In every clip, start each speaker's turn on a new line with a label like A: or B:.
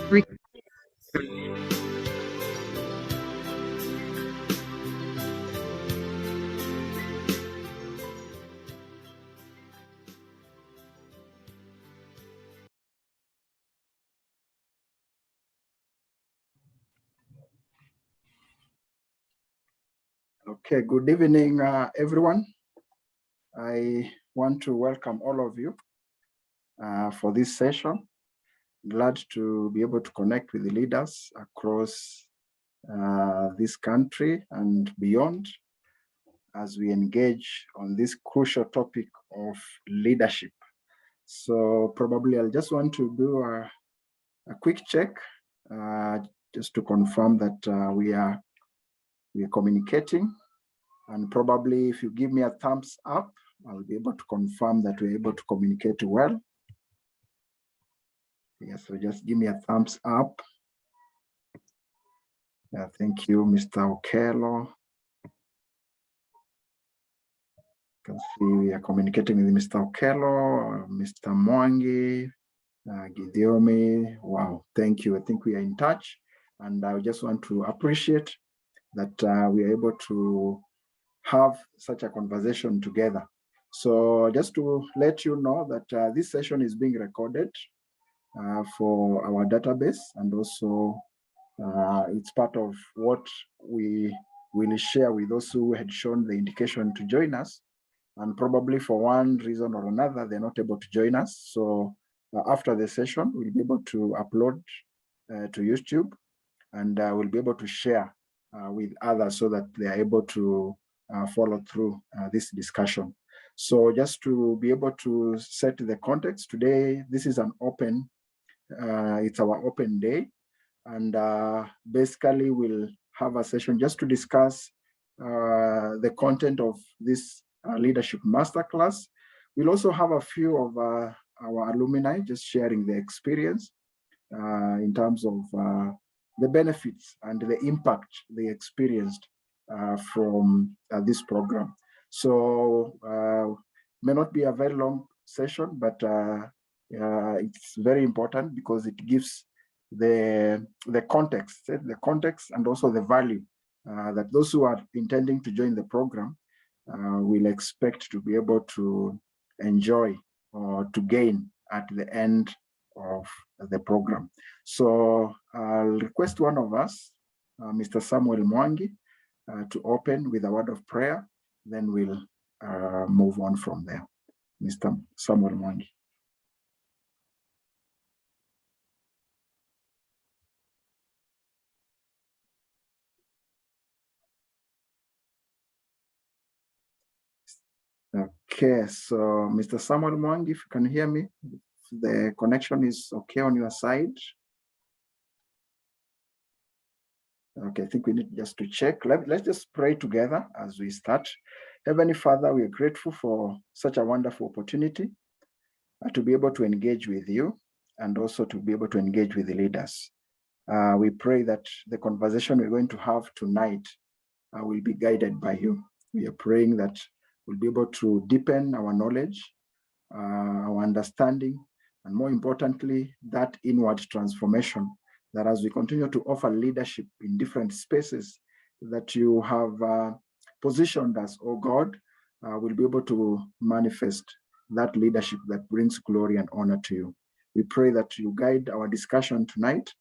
A: Re-
B: Okay, good evening, everyone. I want to welcome all of you for this session. Glad to be able to connect with the leaders across this country and beyond as we engage on this crucial topic of leadership. So probably I'll just want to do a quick check just to confirm that we are communicating. And probably if you give me a thumbs up, I'll be able to confirm that we're able to communicate well. Yes, so just give me a thumbs up. Yeah, thank you, Mr. Okello. You can see we are communicating with Mr. Okello, Mr. Mwangi, Gidiomi. Wow, thank you. I think we are in touch. And I just want to appreciate that we are able to have such a conversation together. So just to let you know that this session is being recorded for our database, and also it's part of what we will share with those who had shown the indication to join us, and probably for one reason or another they're not able to join us. So after the session we'll be able to upload to YouTube, and we'll be able to share with others so that they are able to follow through this discussion. So just to be able to set the context, today this is an open, it's our open day, and basically we'll have a session just to discuss the content of this leadership masterclass. We'll also have a few of our alumni just sharing their experience in terms of the benefits and the impact they experienced from this program. So may not be a very long session, but it's very important because it gives the context and also the value that those who are intending to join the program will expect to be able to enjoy or to gain at the end of the program. So I'll request one of us, Mr. Samuel Mwangi, to open with a word of prayer, then we'll move on from there. Mr. Samuel Mwangi. Okay, so Mr. Samuel Mwangi, if you can hear me, if the connection is okay on your side. Okay, I think we need just to check. Let's just pray together as we start. Heavenly Father, we are grateful for such a wonderful opportunity to be able to engage with you and also to be able to engage with the leaders. We pray that the conversation we're going to have tonight will be guided by you. We are praying that we'll be able to deepen our knowledge, our understanding, and more importantly, that inward transformation, that as we continue to offer leadership in different spaces that you have positioned us, oh God, we'll be able to manifest that leadership that brings glory and honor to you. We pray that you guide our discussion tonight,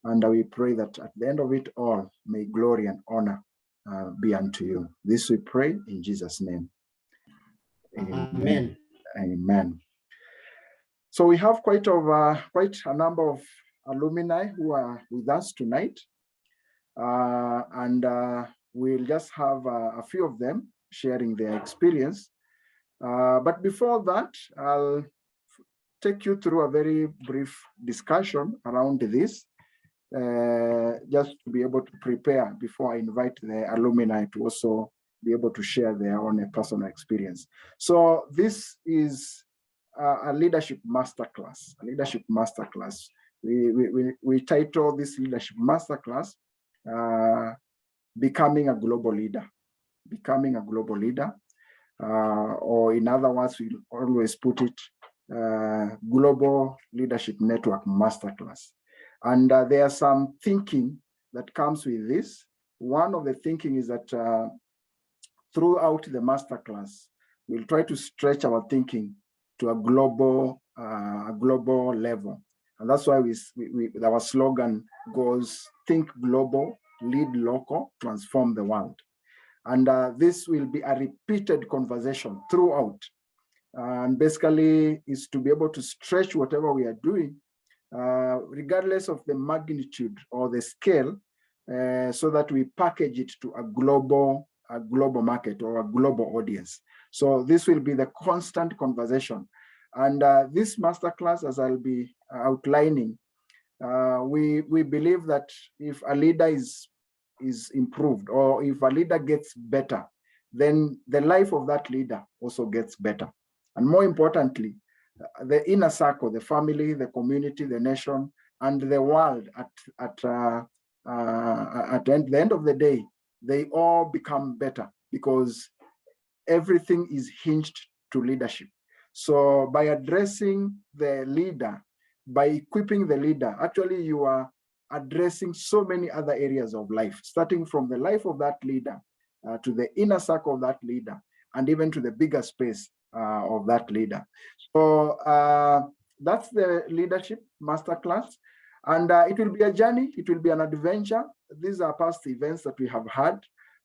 B: and we pray that at the end of it all, may glory and honor be unto you. This we pray in Jesus' name.
C: Amen.
B: Amen. So we have quite a number of alumni who are with us tonight, and we'll just have a few of them sharing their experience. But before that, I'll take you through a very brief discussion around this, just to be able to prepare before I invite the alumni to also be able to share their own personal experience. So this is a leadership masterclass. We title this leadership masterclass Becoming a Global Leader. Becoming a Global Leader, or in other words, we always put it Global Leadership Network Masterclass. And there are some thinking that comes with this. One of the thinking is that throughout the masterclass, we'll try to stretch our thinking to a global level. And that's why our slogan goes, think global, lead local, transform the world. And this will be a repeated conversation throughout. And basically is to be able to stretch whatever we are doing, regardless of the magnitude or the scale, so that we package it to a global market or a global audience. So this will be the constant conversation. And this masterclass, as I'll be outlining, we believe that if a leader is improved, or if a leader gets better, then the life of that leader also gets better. And more importantly, the inner circle, the family, the community, the nation, and the world at the end of the day, they all become better, because everything is hinged to leadership. So by addressing the leader, by equipping the leader, actually you are addressing so many other areas of life, starting from the life of that leader to the inner circle of that leader, and even to the bigger space of that leader. So that's the leadership masterclass. And it will be a journey, it will be an adventure. These are past events that we have had.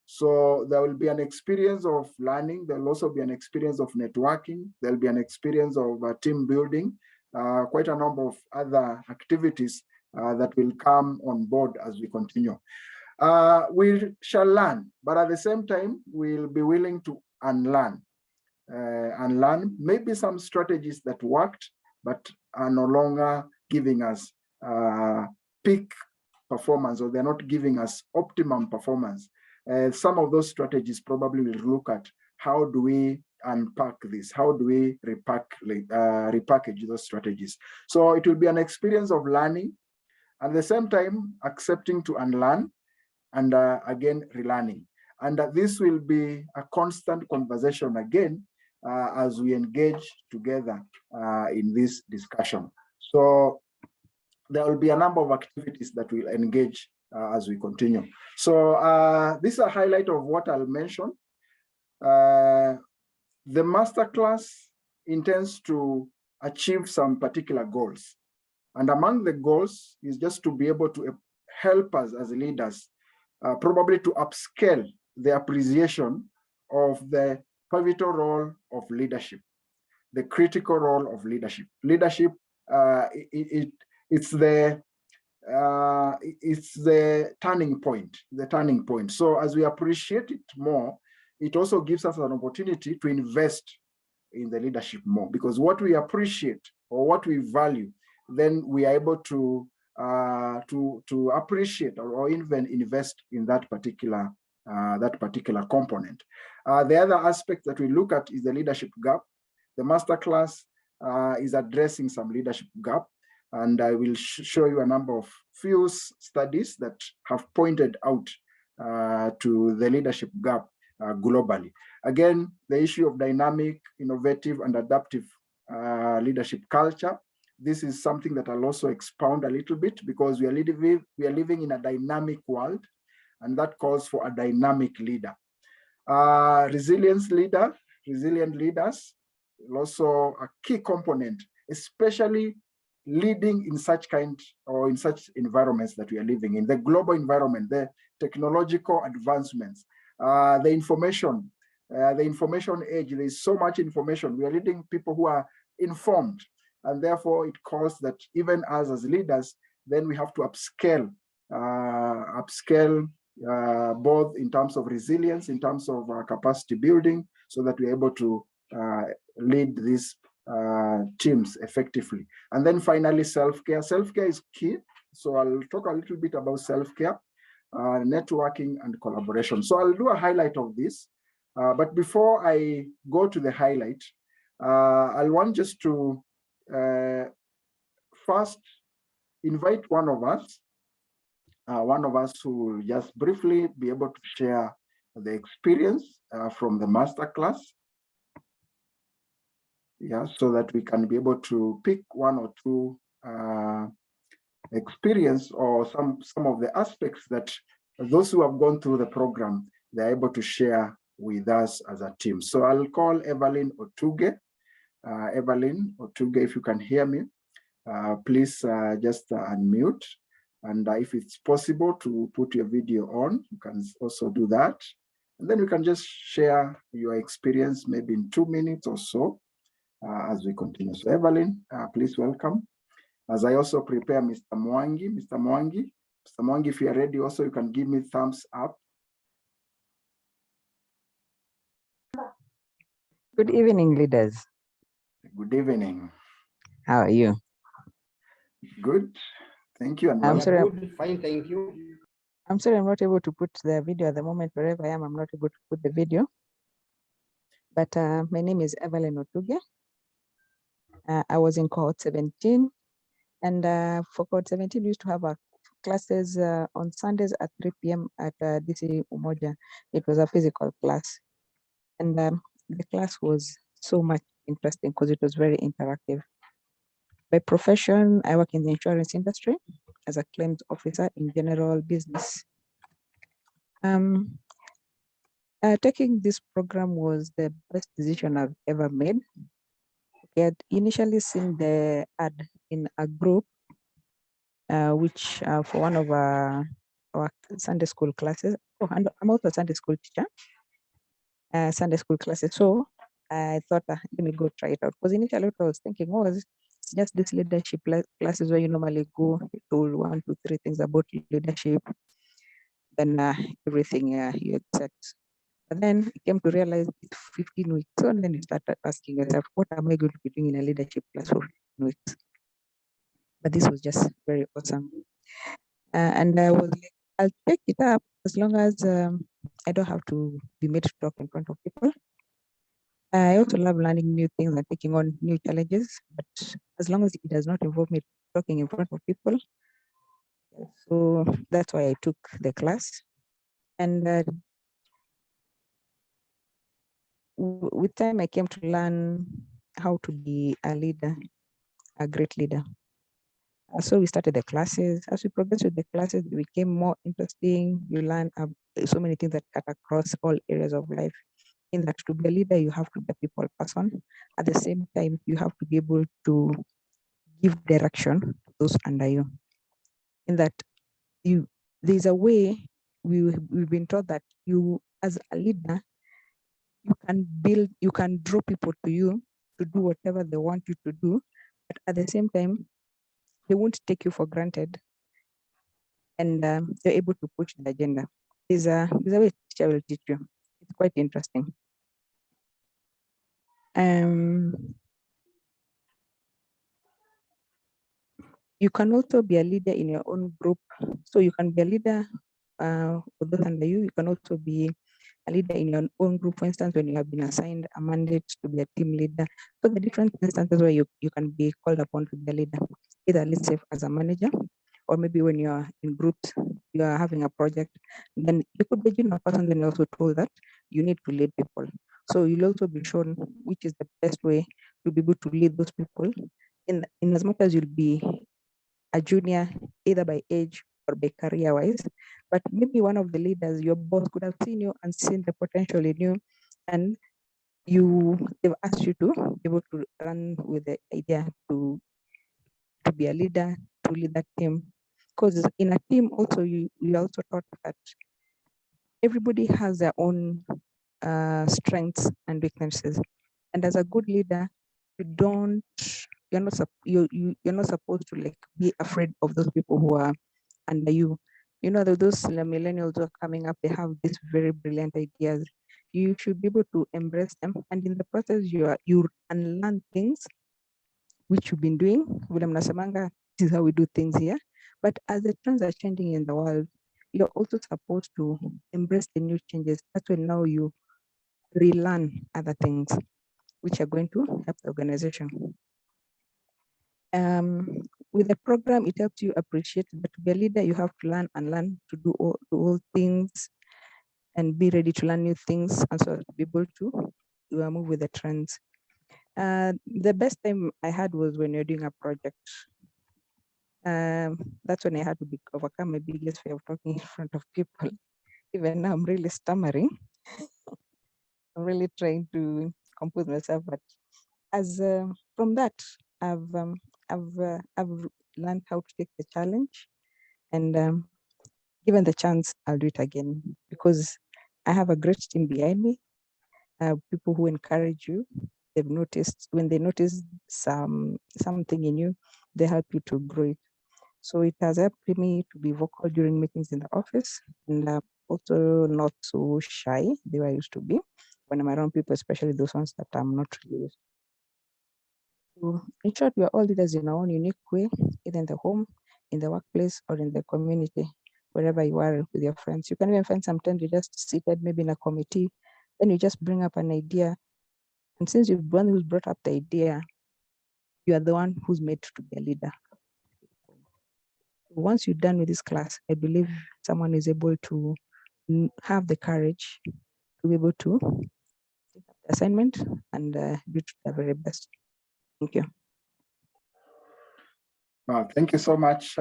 B: So there will be an experience of learning. There will also be an experience of networking. There'll be an experience of team building, quite a number of other activities that will come on board as we continue. We shall learn, but at the same time, we'll be willing to unlearn. Maybe some strategies that worked, but are no longer giving us peak performance, or they're not giving us optimum performance. Some of those strategies probably will look at how do we unpack this, how do we repackage those strategies. So it will be an experience of learning, at the same time accepting to unlearn, and again relearning. And this will be a constant conversation again as we engage together in this discussion. So there will be a number of activities that we'll engage as we continue. So this is a highlight of what I'll mention. The masterclass intends to achieve some particular goals. And among the goals is just to be able to help us as leaders, probably to upscale the appreciation of the pivotal role of leadership, the critical role of leadership. Leadership, it's the turning point. So as we appreciate it more, it also gives us an opportunity to invest in the leadership more, because what we appreciate or what we value, then we are able to appreciate or even invest in that particular component. The other aspect that we look at is the leadership gap. The masterclass is addressing some leadership gap, and I will show you a number of few studies that have pointed out to the leadership gap globally. Again, the issue of dynamic, innovative, and adaptive leadership culture. This is something that I'll also expound a little bit, because we are living in a dynamic world, and that calls for a dynamic leader. Resilient leaders, also a key component, especially leading in such environments that we are living in, the global environment, the technological advancements, the information age. There's so much information. We are leading people who are informed, and therefore it calls that even us as leaders, then we have to upscale both in terms of resilience, in terms of capacity building, so that we're able to lead these teams effectively. And then finally, self-care. Self-care is key. So I'll talk a little bit about self-care, networking, and collaboration. So I'll do a highlight of this. But before I go to the highlight, I want just to first invite one of us who will just briefly be able to share the experience from the masterclass. Yeah, so that we can be able to pick one or two experience or some of the aspects that those who have gone through the program, they're able to share with us as a team. So I'll call Evelyn Otuge. Evelyn Otuge, if you can hear me, please just unmute. And if it's possible to put your video on, you can also do that. And then you can just share your experience maybe in 2 minutes or so as we continue. So Evelyn, please welcome. As I also prepare Mr. Mwangi. Mr. Mwangi, if you're ready also, you can give me thumbs up.
A: Good evening, leaders.
B: Good evening.
A: How are you?
B: Good. Thank you. And
A: I'm sorry.
C: Good, fine, thank you.
A: I'm sorry I'm not able to put the video at the moment. Wherever I am, I'm not able to put the video. But my name is Evelyn Otuge. I was in cohort 17. And for cohort 17, we used to have our classes on Sundays at 3 p.m. at DC Umoja. It was a physical class. And the class was so much interesting because it was very interactive. By profession, I work in the insurance industry as a claims officer in general business. Taking this program was the best decision I've ever made. I had initially seen the ad in a group, which for one of our Sunday school classes. Oh, and I'm also a Sunday school teacher, Sunday school classes. So I thought, let me go try it out. Because initially what I was thinking was just this leadership classes where you normally go to 1, 2, 3 things about leadership, then everything you accept. But then you came to realize it's 15 weeks. So then you started asking yourself, what am I going to be doing in a leadership class for 15 weeks? But this was just very awesome. And I was like, I'll take it up as long as I don't have to be made to talk in front of people. I also love learning new things and taking on new challenges, but as long as it does not involve me talking in front of people. So that's why I took the class. And with time, I came to learn how to be a leader, a great leader. So we started the classes. As we progressed with the classes, it became more interesting. You learn so many things that cut across all areas of life. In that, to be a leader, you have to be a people person. At the same time, you have to be able to give direction to those under you. In that, there's a way we've been taught that you, as a leader, you can draw people to you to do whatever they want you to do, but at the same time, they won't take you for granted, and they're able to push the agenda. There's a way teacher will teach you. It's quite interesting. You can also be a leader in your own group. So you can be a leader for those under you. You can also be a leader in your own group, for instance, when you have been assigned a mandate to be a team leader. So the different instances where you can be called upon to be a leader, either let's say as a manager, or maybe when you are in groups, you are having a project, then you could be a person then also told that you need to lead people. So you'll also be shown which is the best way to be able to lead those people in as much as you'll be a junior, either by age or by career-wise, but maybe one of the leaders, your boss could have seen you and seen the potential in you, and they've asked you to be able to run with the idea to be a leader, to lead that team. Because in a team also, you also taught that everybody has their own strengths and weaknesses, and as a good leader, you're not supposed to like be afraid of those people who are under you. You know, those millennials who are coming up, they have these very brilliant ideas. You should be able to embrace them, and in the process, you unlearn things which you've been doing. William Nasamanga, this is how we do things here. But as the trends are changing in the world, you're also supposed to embrace the new changes. That's when now you relearn other things which are going to help the organization. With the program, it helps you appreciate that to be a leader, you have to learn and learn to do all things and be ready to learn new things, and so be able to move with the trends. The best time I had was when you're doing a project. That's when I had to overcome my biggest fear of talking in front of people. Even now, I'm really stammering. I'm really trying to compose myself, but as from that, I've um, I've learned how to take the challenge, and given the chance, I'll do it again because I have a great team behind me. People who encourage you. They've noticed when they notice something in you, they help you to grow it. So it has helped me to be vocal during meetings in the office, and also not so shy the way I used to be when I'm around people, especially those ones that I'm not really used to. So in short, we are all leaders in our own unique way, either in the home, in the workplace, or in the community, wherever you are with your friends. You can even find sometimes you just seated maybe in a committee, then you just bring up an idea. And since you're the one who's brought up the idea, you are the one who's made to be a leader. Once you're done with this class, I believe someone is able to have the courage to be able to take up the assignment and do it to the very best. Thank you.
B: Thank you so much,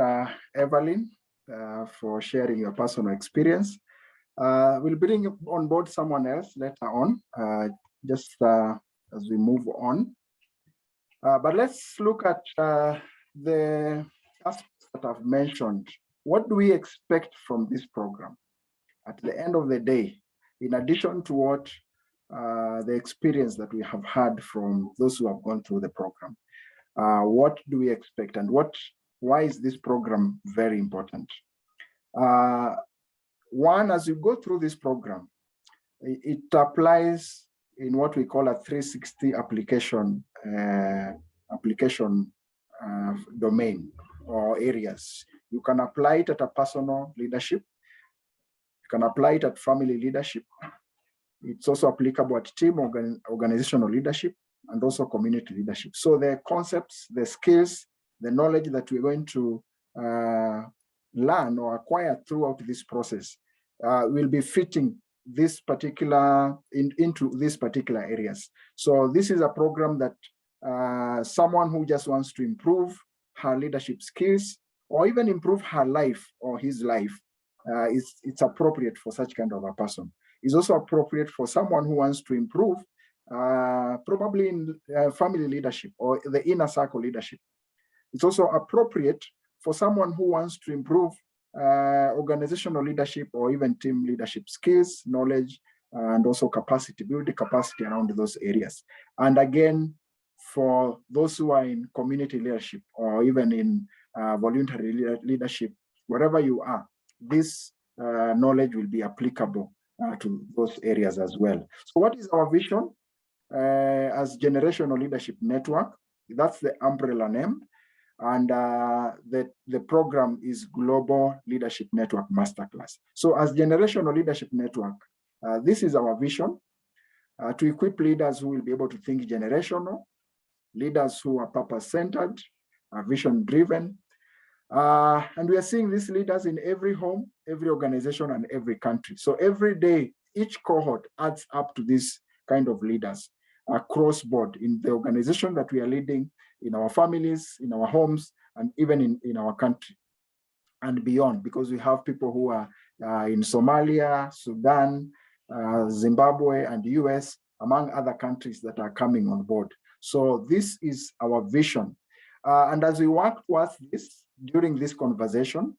B: Evelyn, for sharing your personal experience. We'll bring on board someone else later on, just as we move on. But let's look at the aspects that I've mentioned. What do we expect from this program? At the end of the day, in addition to what the experience that we have had from those who have gone through the program, what do we expect, and why is this program very important? One, as you go through this program, it applies in what we call a 360 application domain or areas. You can apply it at a personal leadership. You can apply it at family leadership. It's also applicable at team organizational leadership and also community leadership. So the concepts, the skills, the knowledge that we're going to learn or acquire throughout this process will be fitting this particular into these particular areas. So this is a program that someone who just wants to improve her leadership skills or even improve her life or his life, it's appropriate for such kind of a person. It's also appropriate for someone who wants to improve probably in family leadership or the inner circle leadership. It's also appropriate for someone who wants to improve organizational leadership or even team leadership skills, knowledge, and also capacity, building capacity around those areas. And again, for those who are in community leadership or even in voluntary leadership, wherever you are, this knowledge will be applicable to those areas as well. So what is our vision as Generational Leadership Network? That's the umbrella name. And the program is Global Leadership Network Masterclass. So as Generational Leadership Network, this is our vision to equip leaders who will be able to think generational, leaders who are purpose-centered, vision-driven. And we are seeing these leaders in every home, every organization, and every country. So every day, each cohort adds up to this kind of leaders across board in the organization that we are leading, in our families, in our homes, and even in our country and beyond, because we have people who are in Somalia, Sudan, Zimbabwe, and the US, among other countries that are coming on board. So this is our vision. And as we work towards this, during this conversation,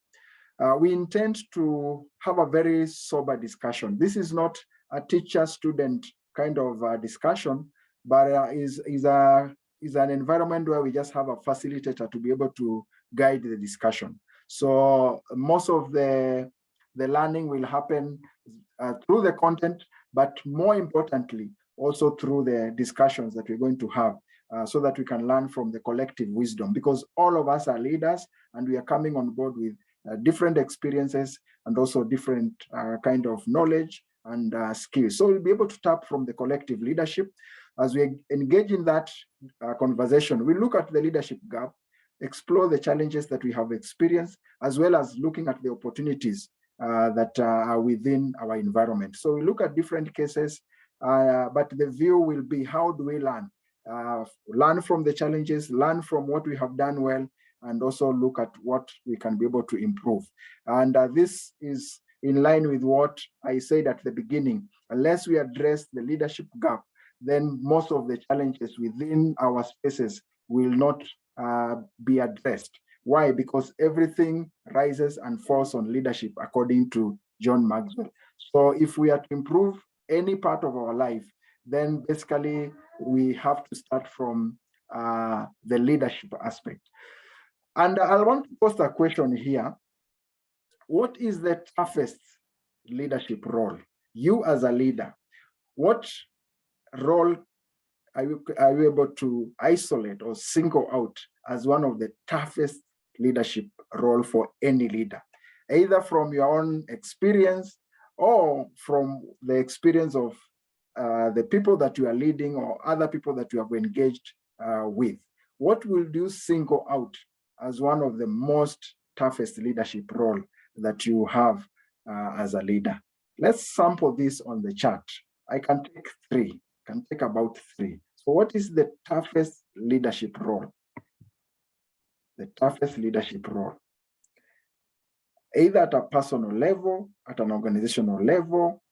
B: we intend to have a very sober discussion. This is not a teacher-student kind of discussion, but is an environment where we just have a facilitator to be able to guide the discussion. So most of the learning will happen through the content, but more importantly, also through the discussions that we're going to have so that we can learn from the collective wisdom, because all of us are leaders and we are coming on board with different experiences and also different kind of knowledge and skills. So we'll be able to tap from the collective leadership. As we engage in that conversation, we look at the leadership gap, explore the challenges that we have experienced, as well as looking at the opportunities that are within our environment. So we look at different cases, but the view will be, how do we learn? Learn from the challenges, learn from what we have done well, and also look at what we can be able to improve. And this is in line with what I said at the beginning. Unless we address the leadership gap, then most of the challenges within our spaces will not be addressed. Why? Because everything rises and falls on leadership, according to John Maxwell. So if we are to improve any part of our life, then basically we have to start from the leadership aspect. And I want to post a question here. What is the toughest leadership role? You as a leader, what role are you able to isolate or single out as one of the toughest leadership role for any leader, either from your own experience or from the experience of the people that you are leading or other people that you have engaged with? What will you single out as one of the most toughest leadership role that you have as a leader? Let's sample this on the chart. I can take three, can take about three. So what is the toughest leadership role? The toughest leadership role, either at a personal level, at an organizational level.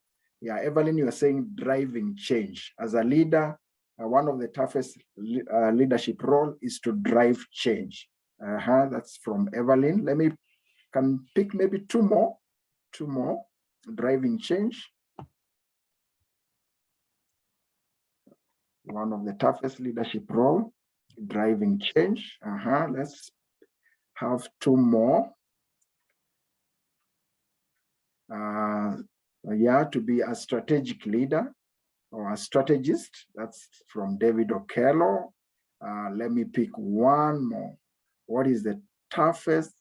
B: Yeah, Evelyn, you are saying driving change. As a leader, one of the toughest leadership role is to drive change. That's from Evelyn. Let me can pick maybe two more. Driving change. One of the toughest leadership role, driving change. Let's have two more. To be a strategic leader or a strategist. That's from David Okello. Let me pick one more. What is the toughest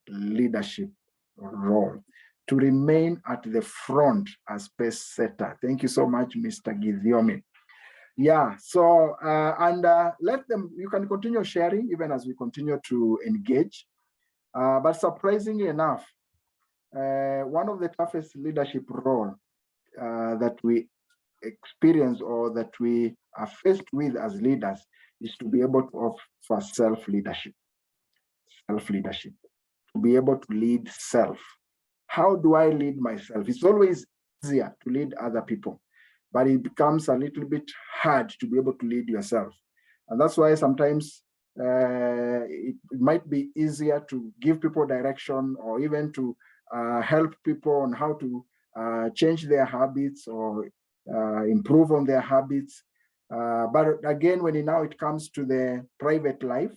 B: leadership role? To remain at the front as pace setter. Thank you so much, Mr. Gidiomi. Yeah, so, let them, you can continue sharing even as we continue to engage. But surprisingly enough, one of the toughest leadership role that we experience or that we are faced with as leaders is to be able to offer self-leadership. Self-leadership, to be able to lead self. How do I lead myself? It's always easier to lead other people, but it becomes a little bit hard to be able to lead yourself. And that's why sometimes it might be easier to give people direction or even to help people on how to change their habits or improve on their habits. But again, when it comes to the private life,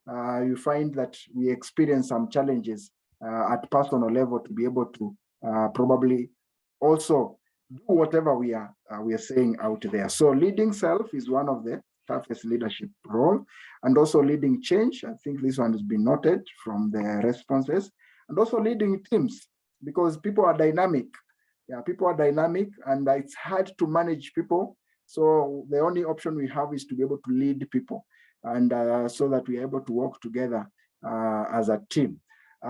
B: you find that we experience some challenges at personal level to be able to probably also do whatever we are saying out there. So leading self is one of the toughest leadership role, and also leading change. I think this one has been noted from the responses, and also leading teams, because people are dynamic. Yeah, people are dynamic, and it's hard to manage people. So the only option we have is to be able to lead people, and so that we are able to work together as a team.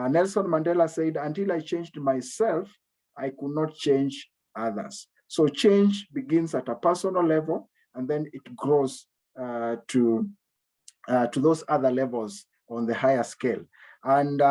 B: Nelson Mandela said, "Until I changed myself, I could not change others." So change begins at a personal level, and then it grows to those other levels on the higher scale. And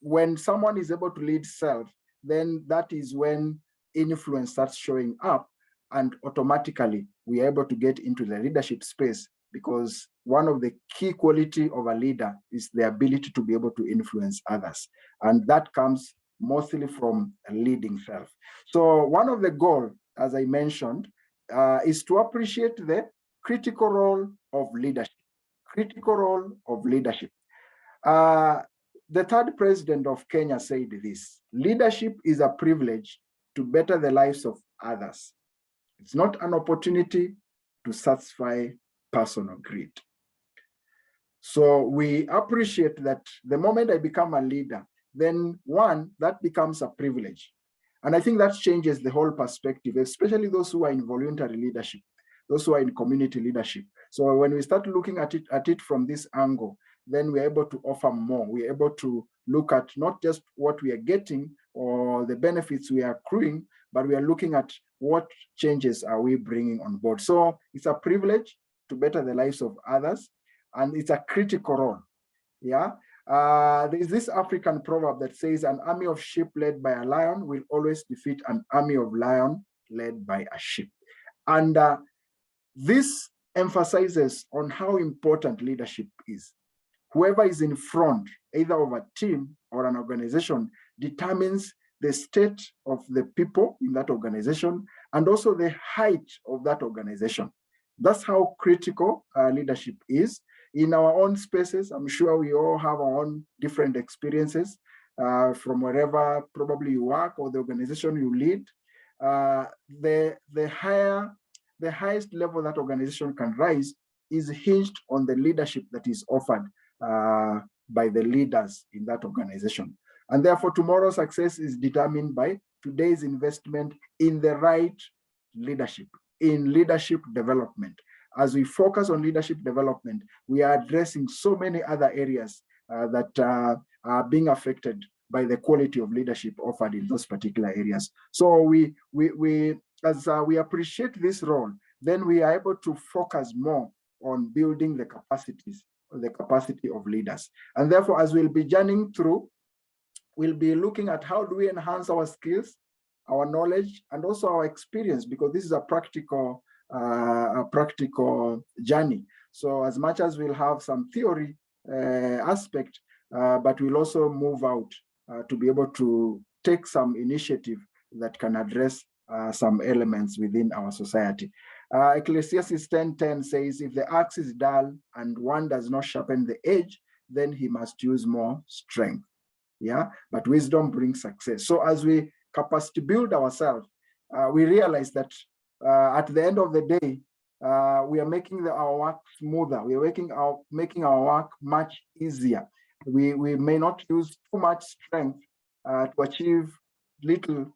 B: when someone is able to lead self, then that is when influence starts showing up, and automatically we are able to get into the leadership space, because one of the key quality of a leader is the ability to be able to influence others. And that comes mostly from leading self. So one of the goals, as I mentioned, is to appreciate the critical role of leadership. Critical role of leadership. The third president of Kenya said this: leadership is a privilege to better the lives of others. It's not an opportunity to satisfy personal greed. So we appreciate that the moment I become a leader, then one, that becomes a privilege. And I think that changes the whole perspective, especially those who are in voluntary leadership, those who are in community leadership. So when we start looking at it from this angle, then we're able to offer more. We're able to look at not just what we are getting or the benefits we are accruing, but we are looking at what changes are we bringing on board. So it's a privilege to better the lives of others, and it's a critical role. Yeah. There is this African proverb that says, an army of sheep led by a lion will always defeat an army of lion led by a sheep. And this emphasizes on how important leadership is. Whoever is in front, either of a team or an organization, determines the state of the people in that organization and also the height of that organization. That's how critical leadership is. In our own spaces, I'm sure we all have our own different experiences from wherever probably you work or the organization you lead. The highest level that organization can rise is hinged on the leadership that is offered by the leaders in that organization. And therefore, tomorrow's success is determined by today's investment in the right leadership, in leadership development. As we focus on leadership development, we are addressing so many other areas that are being affected by the quality of leadership offered in those particular areas. So as we appreciate this role, then we are able to focus more on building the capacity of leaders. And therefore, as we'll be journeying through, we'll be looking at how do we enhance our skills, our knowledge, and also our experience, because this is a practical journey. So as much as we'll have some theory aspect, but we'll also move out to be able to take some initiative that can address some elements within our society. Ecclesiastes 10:10 says, if the axe is dull and one does not sharpen the edge, then he must use more strength. Yeah, but wisdom brings success. So as we capacity build ourselves, we realize that at the end of the day, we are making our work smoother. We are making our work much easier. We may not use too much strength to achieve little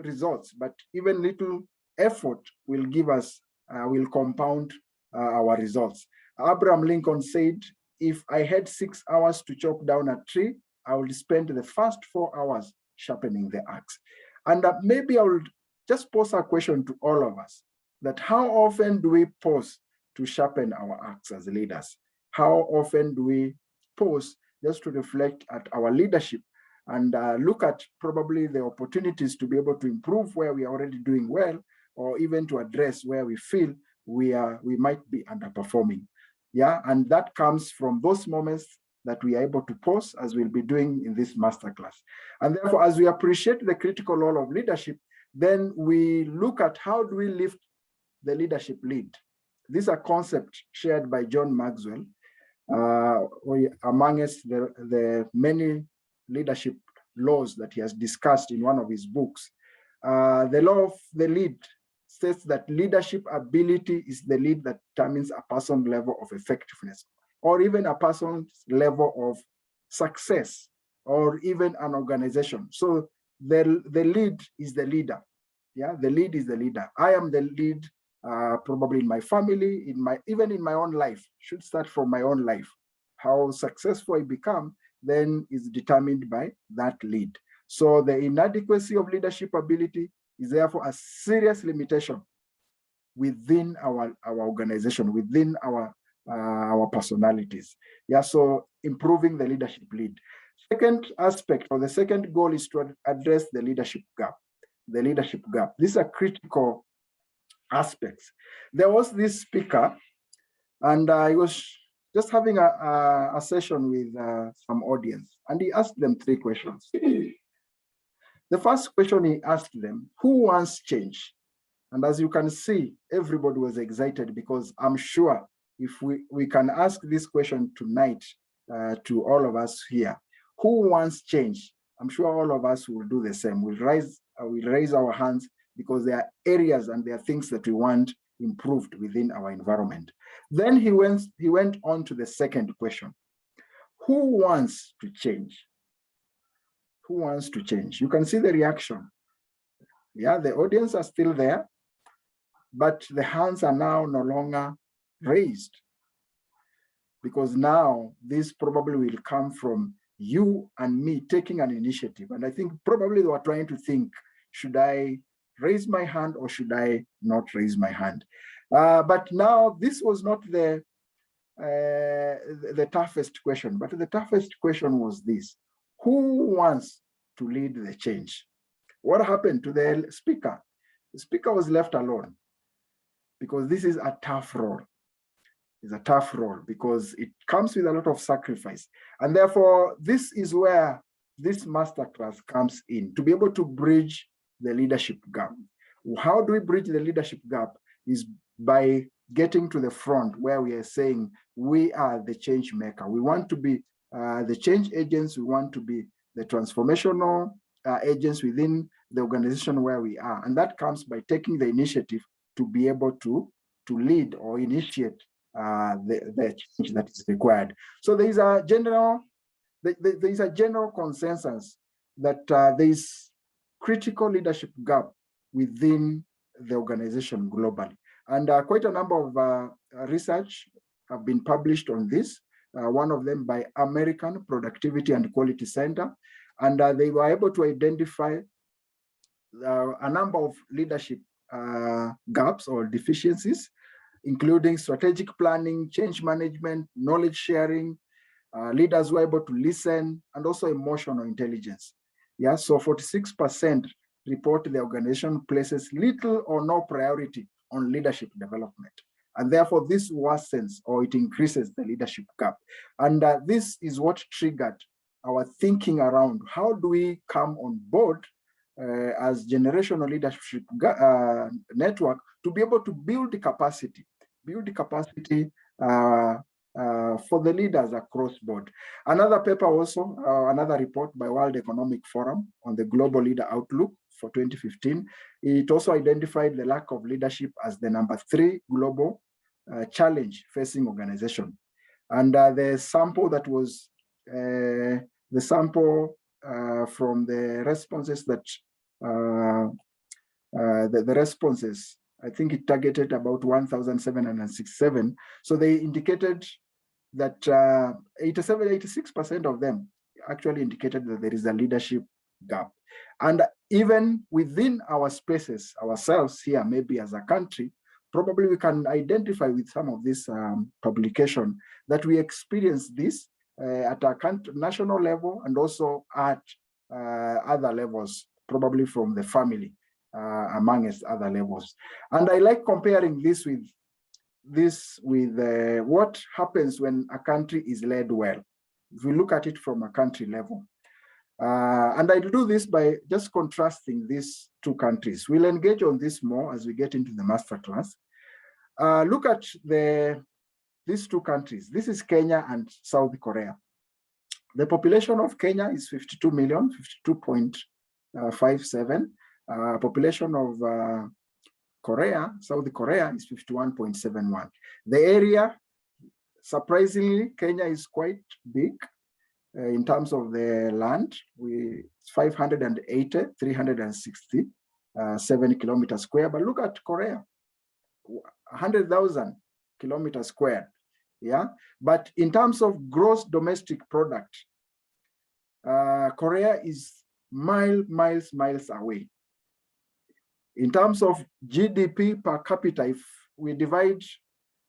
B: results, but even little effort will give us, will compound our results. Abraham Lincoln said, if I had 6 hours to chop down a tree, I would spend the first 4 hours sharpening the axe. And maybe I will just pose a question to all of us, that how often do we pause to sharpen our axe as leaders? How often do we pause just to reflect at our leadership and look at probably the opportunities to be able to improve where we are already doing well, or even to address where we feel we might be underperforming? Yeah, and that comes from those moments that we are able to pause, as we'll be doing in this masterclass. And therefore, as we appreciate the critical role of leadership, then we look at how do we lift the leadership lead. This is a concept shared by John Maxwell, amongst the many leadership laws that he has discussed in one of his books. The law of the lead states that leadership ability is the lead that determines a person's level of effectiveness, or even a person's level of success, or even an organization. So the lead is the leader. Yeah, the lead is the leader. I am the lead, probably in my family, even in my own life. Should start from my own life. How successful I become then is determined by that lead. So the inadequacy of leadership ability is therefore a serious limitation within our organization, within our personalities. Yeah, so improving the leadership lead. Second aspect, or the second goal, is to address the leadership gap. The leadership gap. These are critical aspects. There was this speaker, and I was just having a session with some audience, and he asked them 3 questions. The first question he asked them, who wants change? And as you can see, everybody was excited, because I'm sure if we can ask this question tonight to all of us here, who wants change? I'm sure all of us will do the same. We'll raise our hands, because there are areas and there are things that we want improved within our environment. Then he went on to the second question. Who wants to change? Who wants to change? You can see the reaction. Yeah, the audience are still there, but the hands are now no longer raised, because now this probably will come from you and me taking an initiative. And I think probably they were trying to think, should I raise my hand or should I not raise my hand? But now this was not the the toughest question, but the toughest question was this: who wants to lead the change? What happened to the speaker? The speaker was left alone because this is a tough role. It's a tough role because it comes with a lot of sacrifice. And therefore, this is where this masterclass comes in, to be able to bridge the leadership gap. How do we bridge the leadership gap? Is by getting to the front where we are saying we are the change maker. We want to be the change agents. We want to be the transformational agents within the organization where we are. And that comes by taking the initiative to be able to lead or initiate the change that is required. So there is a general consensus that there is critical leadership gap within the organization globally. And quite a number of research have been published on this, one of them by American Productivity and Quality Center. And they were able to identify a number of leadership gaps or deficiencies, including strategic planning, change management, knowledge sharing, leaders were able to listen, and also emotional intelligence. Yeah, so 46% report the organization places little or no priority on leadership development. And therefore, this worsens or it increases the leadership gap. And this is what triggered our thinking around how do we come on board as generational leadership network to be able to build the capacity for the leaders across board. Another paper also, another report by World Economic Forum on the Global Leader Outlook for 2015, it also identified the lack of leadership as the number 3 global challenge facing organization. And the sample that was, the sample from the responses that, the responses, I think it targeted about 1,767. So they indicated that 86% of them actually indicated that there is a leadership gap. And even within our spaces, ourselves here, maybe as a country, probably we can identify with some of this publication that we experience this at a national level and also at other levels, probably from the family, amongst other levels. And I like comparing this with what happens when a country is led well. If we look at it from a country level. And I'll do this by just contrasting these two countries. We'll engage on this more as we get into the masterclass. Look at these two countries. This is Kenya and South Korea. The population of Kenya is 52 million, 52.57. Population of Korea, South Korea is 51.71. The area, surprisingly, Kenya is quite big in terms of the land. It's 580, 367 kilometers square. But look at Korea, 100,000 kilometers squared. Yeah, but in terms of gross domestic product, Korea is miles away. In terms of GDP per capita, if we divide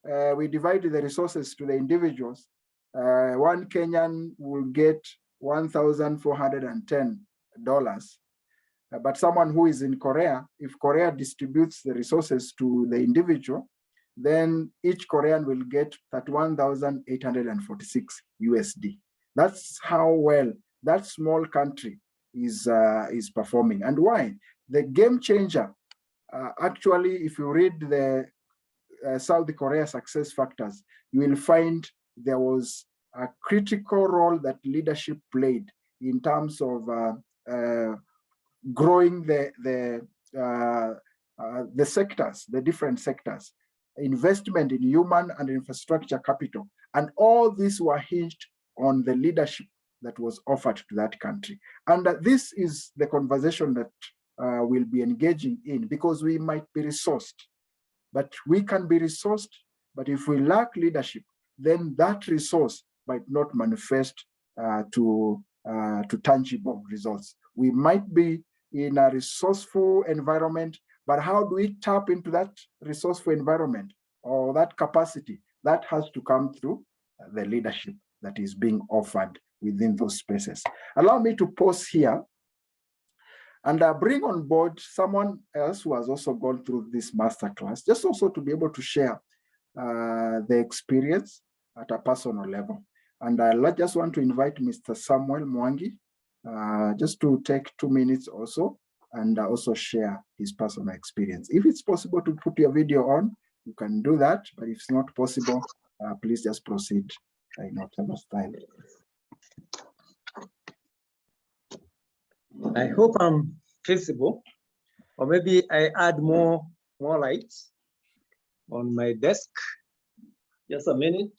B: the resources to the individuals, one Kenyan will get $1,410. But someone who is in Korea, if Korea distributes the resources to the individual, then each Korean will get 31,846 USD. That's how well that small country is performing. And why? The game changer, actually, if you read the South Korea success factors, you will find there was a critical role that leadership played in terms of growing the sectors, the different sectors, investment in human and infrastructure capital. And all these were hinged on the leadership that was offered to that country. And this is the conversation that we'll be engaging in, because we might be resourced, but we can be resourced, but if we lack leadership, then that resource might not manifest to tangible results. We might be in a resourceful environment, but how do we tap into that resourceful environment or that capacity? That has to come through the leadership that is being offered within those spaces. Allow me to pause here and bring on board someone else who has also gone through this masterclass, just also to be able to share the experience at a personal level. And I just want to invite Mr. Samuel Mwangi just to take 2 minutes also and also share his personal experience. If it's possible to put your video on, you can do that, but if it's not possible, please just proceed in whatever style.
C: I hope I'm visible, or maybe I add more lights on my desk. Just a minute.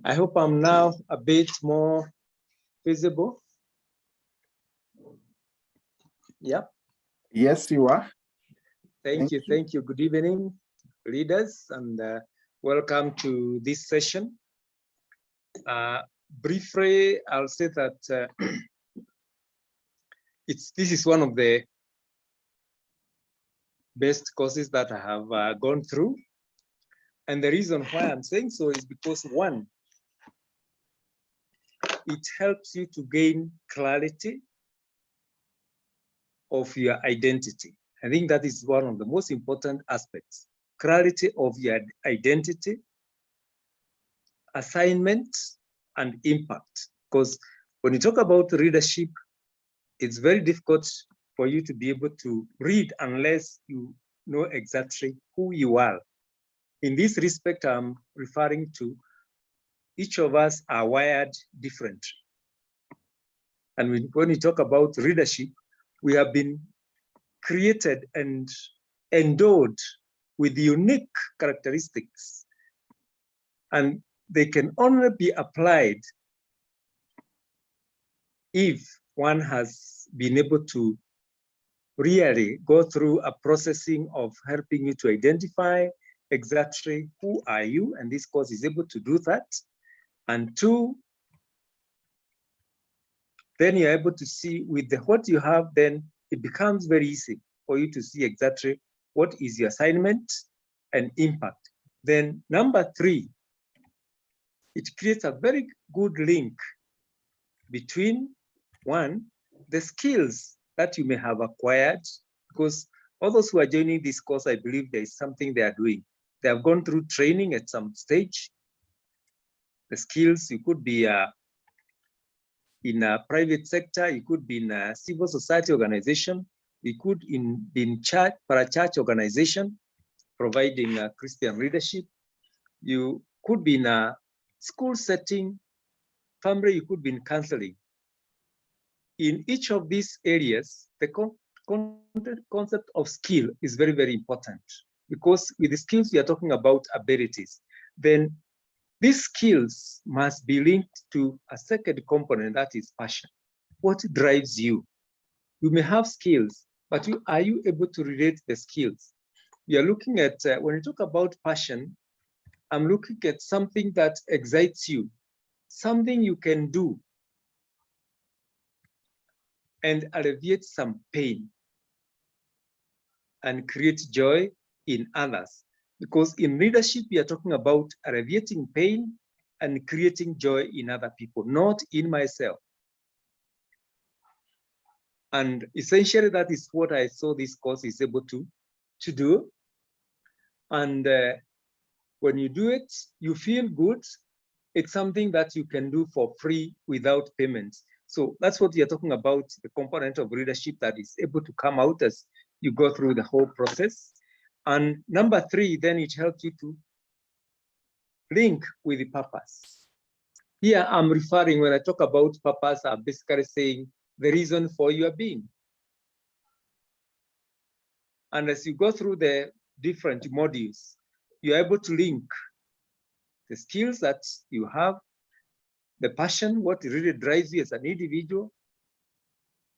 C: I hope I'm now a bit more visible. Yeah.
B: Yes, you are.
C: Thank you. Thank you. Good evening, leaders, and welcome to this session. Briefly, I'll say that this is one of the best courses that I have gone through. And the reason why I'm saying so is because, one, it helps you to gain clarity of your identity. I think that is one of the most important aspects. Clarity of your identity, assignment, and impact. Because when you talk about leadership, it's very difficult for you to be able to read unless you know exactly who you are. In this respect, I'm referring to each of us are wired differently. And when you talk about leadership, we have been created and endowed with unique characteristics. And they can only be applied if one has been able to really go through a processing of helping you to identify exactly who are you, and this course is able to do that. And two, then you're able to see with what you have, then it becomes very easy for you to see exactly what is your assignment and impact. Then number three, it creates a very good link between, one, the skills that you may have acquired, because all those who are joining this course, I believe there is something they are doing. They have gone through training at some stage. The skills, you could be in a private sector, you could be in a civil society organization, you could be in church, para-church organization, providing Christian leadership. You could be in a school setting, family, you could be in counseling. In each of these areas, the concept of skill is very, very important, because with the skills, we are talking about abilities. Then these skills must be linked to a second component, that is passion. What drives you? You may have skills, but are you able to relate the skills? We are looking at, when you talk about passion, I'm looking at something that excites you, something you can do and alleviate some pain and create joy in others. Because in leadership, we are talking about alleviating pain and creating joy in other people, not in myself. And essentially, that is what I saw this course is able to do. And when you do it, you feel good. It's something that you can do for free without payment. So that's what we are talking about, the component of leadership that is able to come out as you go through the whole process. And number three, then it helps you to link with the purpose. Here I'm referring, when I talk about purpose, I'm basically saying the reason for your being. And as you go through the different modules, you're able to link the skills that you have, the passion, what really drives you as an individual,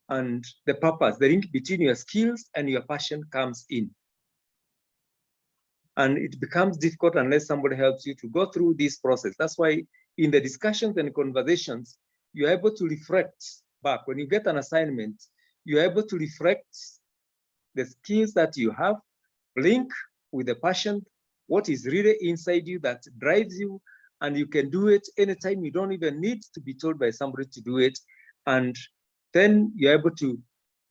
C: and the purpose, the link between your skills and your passion comes in. And it becomes difficult unless somebody helps you to go through this process. That's why in the discussions and conversations, you're able to reflect back. When you get an assignment, you're able to reflect the skills that you have, link with the passion, what is really inside you that drives you, and you can do it anytime. You don't even need to be told by somebody to do it. And then you're able to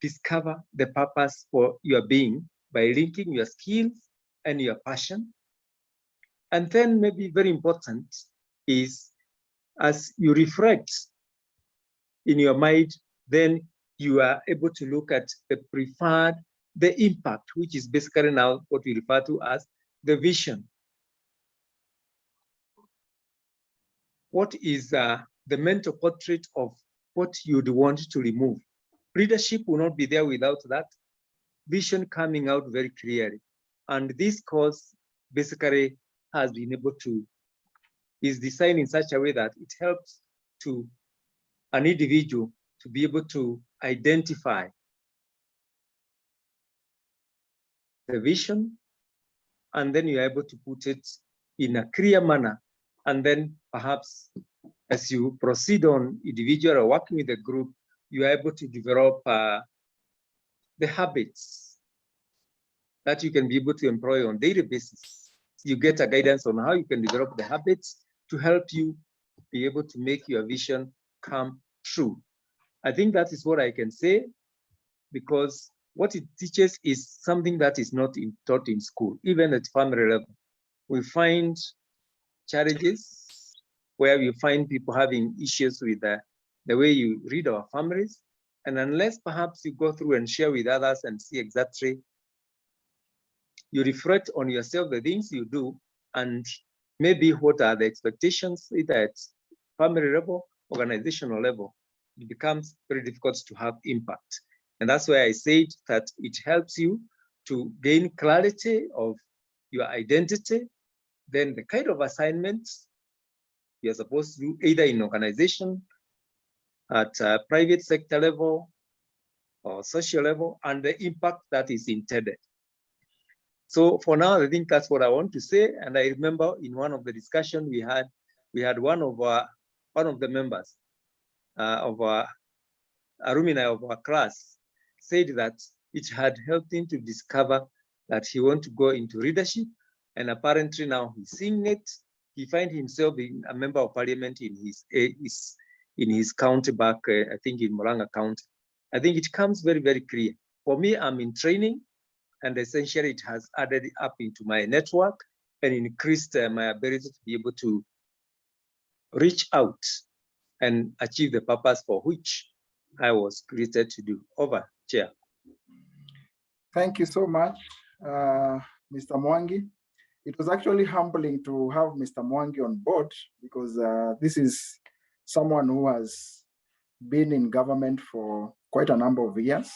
C: discover the purpose for your being by linking your skills and your passion. And then maybe very important is as you reflect in your mind, then you are able to look at the preferred, the impact, which is basically now what we refer to as the vision. What is the mental portrait of what you'd want to remove? Leadership will not be there without that vision coming out very clearly. And this course basically has been able to, is designed in such a way that it helps to an individual to be able to identify the vision, and then you're able to put it in a clear manner. And then perhaps as you proceed on individual or working with a group, you are able to develop the habits that you can be able to employ on a daily basis. You get a guidance on how you can develop the habits to help you be able to make your vision come true. I think that is what I can say, because what it teaches is something that is not taught in school, even at family level. We find challenges where we find people having issues with the way you read our families. And unless perhaps you go through and share with others and see exactly, you reflect on yourself, the things you do, and maybe what are the expectations, either at family level, organizational level, it becomes very difficult to have impact. And that's why I said that it helps you to gain clarity of your identity, then the kind of assignments you're supposed to do, either in organization, at a private sector level, or social level, and the impact that is intended. So for now, I think that's what I want to say. And I remember in one of the discussions we had one of the members of our alumni of our class said that it had helped him to discover that he wants to go into leadership, and apparently now he's seeing it. He finds himself being a member of parliament in his county back, I think in Murang'a County. I think it comes very, very clear. For me, I'm in training, and essentially it has added up into my network and increased my ability to be able to reach out and achieve the purpose for which I was created to do. Over, Chair.
B: Thank you so much, Mr. Mwangi. It was actually humbling to have Mr. Mwangi on board, because this is someone who has been in government for quite a number of years.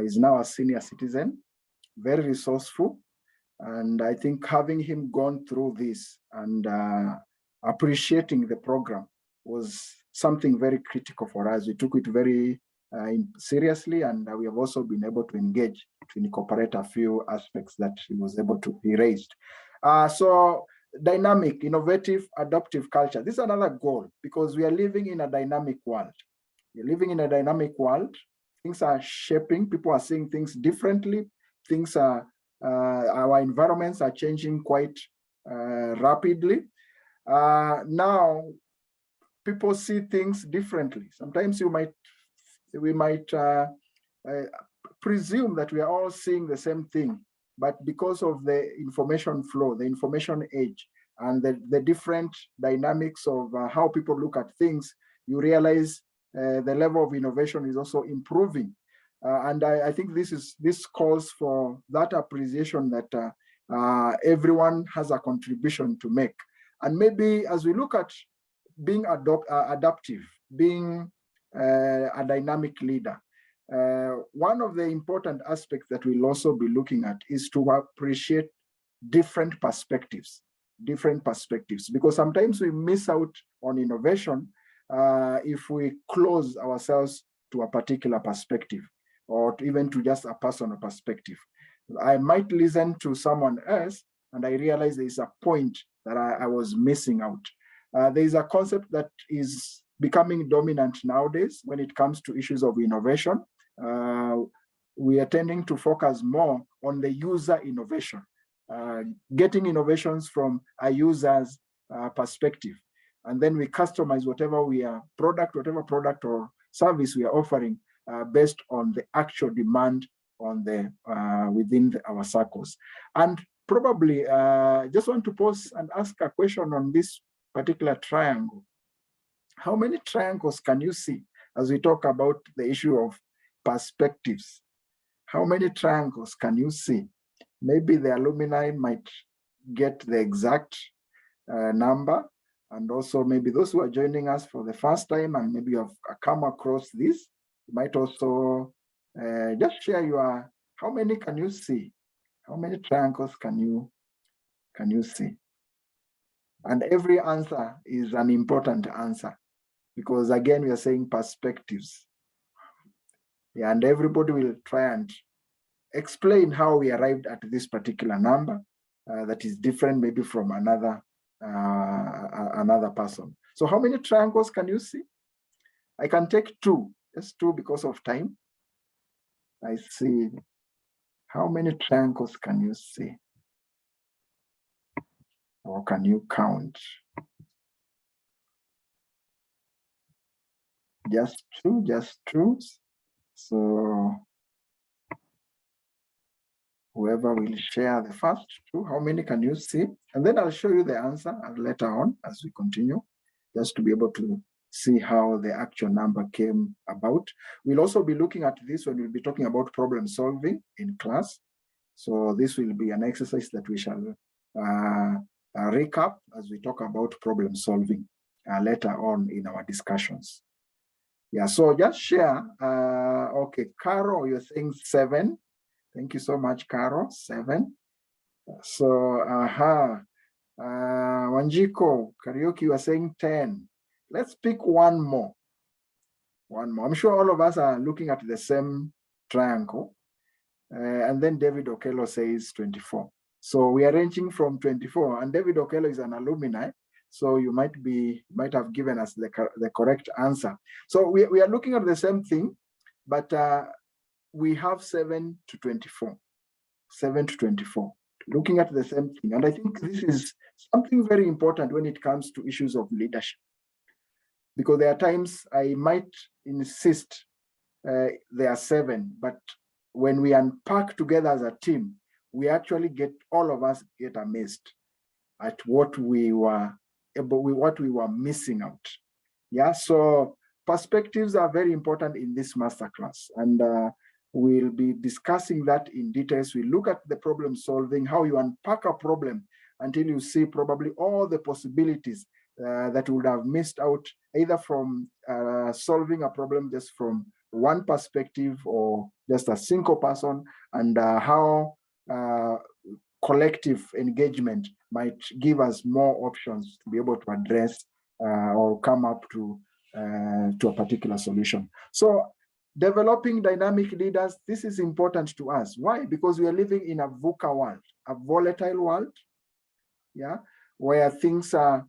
B: Is now a senior citizen, very resourceful. And I think having him gone through this and appreciating the program was something very critical for us. We took it very seriously, and we have also been able to engage to incorporate a few aspects that he was able to be raised. So dynamic, innovative, adaptive culture. This is another goal, because we are living in a dynamic world. We're living in a dynamic world. Things are shaping, people are seeing things differently. Things are, our environments are changing quite rapidly. Now, people see things differently. Sometimes we might presume that we are all seeing the same thing, but because of the information flow, the information age, and the different dynamics of how people look at things, you realize the level of innovation is also improving. And I think this calls for that appreciation that everyone has a contribution to make. And maybe as we look at being adaptive, being a dynamic leader, one of the important aspects that we'll also be looking at is to appreciate different perspectives, because sometimes we miss out on innovation if we close ourselves to a particular perspective, or even to just a personal perspective. I might listen to someone else and I realize there's a point that I was missing out. There's a concept that is becoming dominant nowadays when it comes to issues of innovation. We are tending to focus more on the user innovation, getting innovations from a user's perspective. And then we customize whatever product or service we are offering based on the actual demand on the within our circles. And probably just want to pause and ask a question on this particular triangle. How many triangles can you see as we talk about the issue of perspectives? How many triangles can you see? Maybe the alumni might get the exact number, and also maybe those who are joining us for the first time and maybe you have come across this, you might also just share your, how many can you see? How many triangles can you see? And every answer is an important answer, because again, we are saying perspectives. Yeah, and everybody will try and explain how we arrived at this particular number that is different maybe from another person. So how many triangles can you see? I can take two, just two because of time. I see. How many triangles can you see? Or can you count? Just two. So whoever will share the first two, how many can you see? And then I'll show you the answer later on as we continue, just to be able to see how the actual number came about. We'll also be looking at this when we'll be talking about problem solving in class. So this will be an exercise that we shall recap as we talk about problem solving later on in our discussions. Yeah, so just share. Okay, Carol, you're saying 7. Thank you so much, Carol. 7. So, Wanjiko, Karaoke, you are saying 10. Let's pick one more. I'm sure all of us are looking at the same triangle. And then David Okello says 24. So we are ranging from 24, and David Okello is an alumni. So you might have given us the correct answer. So we are looking at the same thing, but we have 7 to 24. 7 to 24. Looking at the same thing. And I think this is something very important when it comes to issues of leadership. Because there are times I might insist there are 7, but when we unpack together as a team, we actually all of us get amazed at what we were missing out. Yeah, so perspectives are very important in this masterclass, and we'll be discussing that in details. We look at the problem solving, how you unpack a problem until you see probably all the possibilities that would have missed out, either from solving a problem just from one perspective or just a single person, and how collective engagement might give us more options to be able to address or come up to a particular solution. So developing dynamic leaders, this is important to us. Why? Because we are living in a VUCA world, a volatile world, yeah, where things are,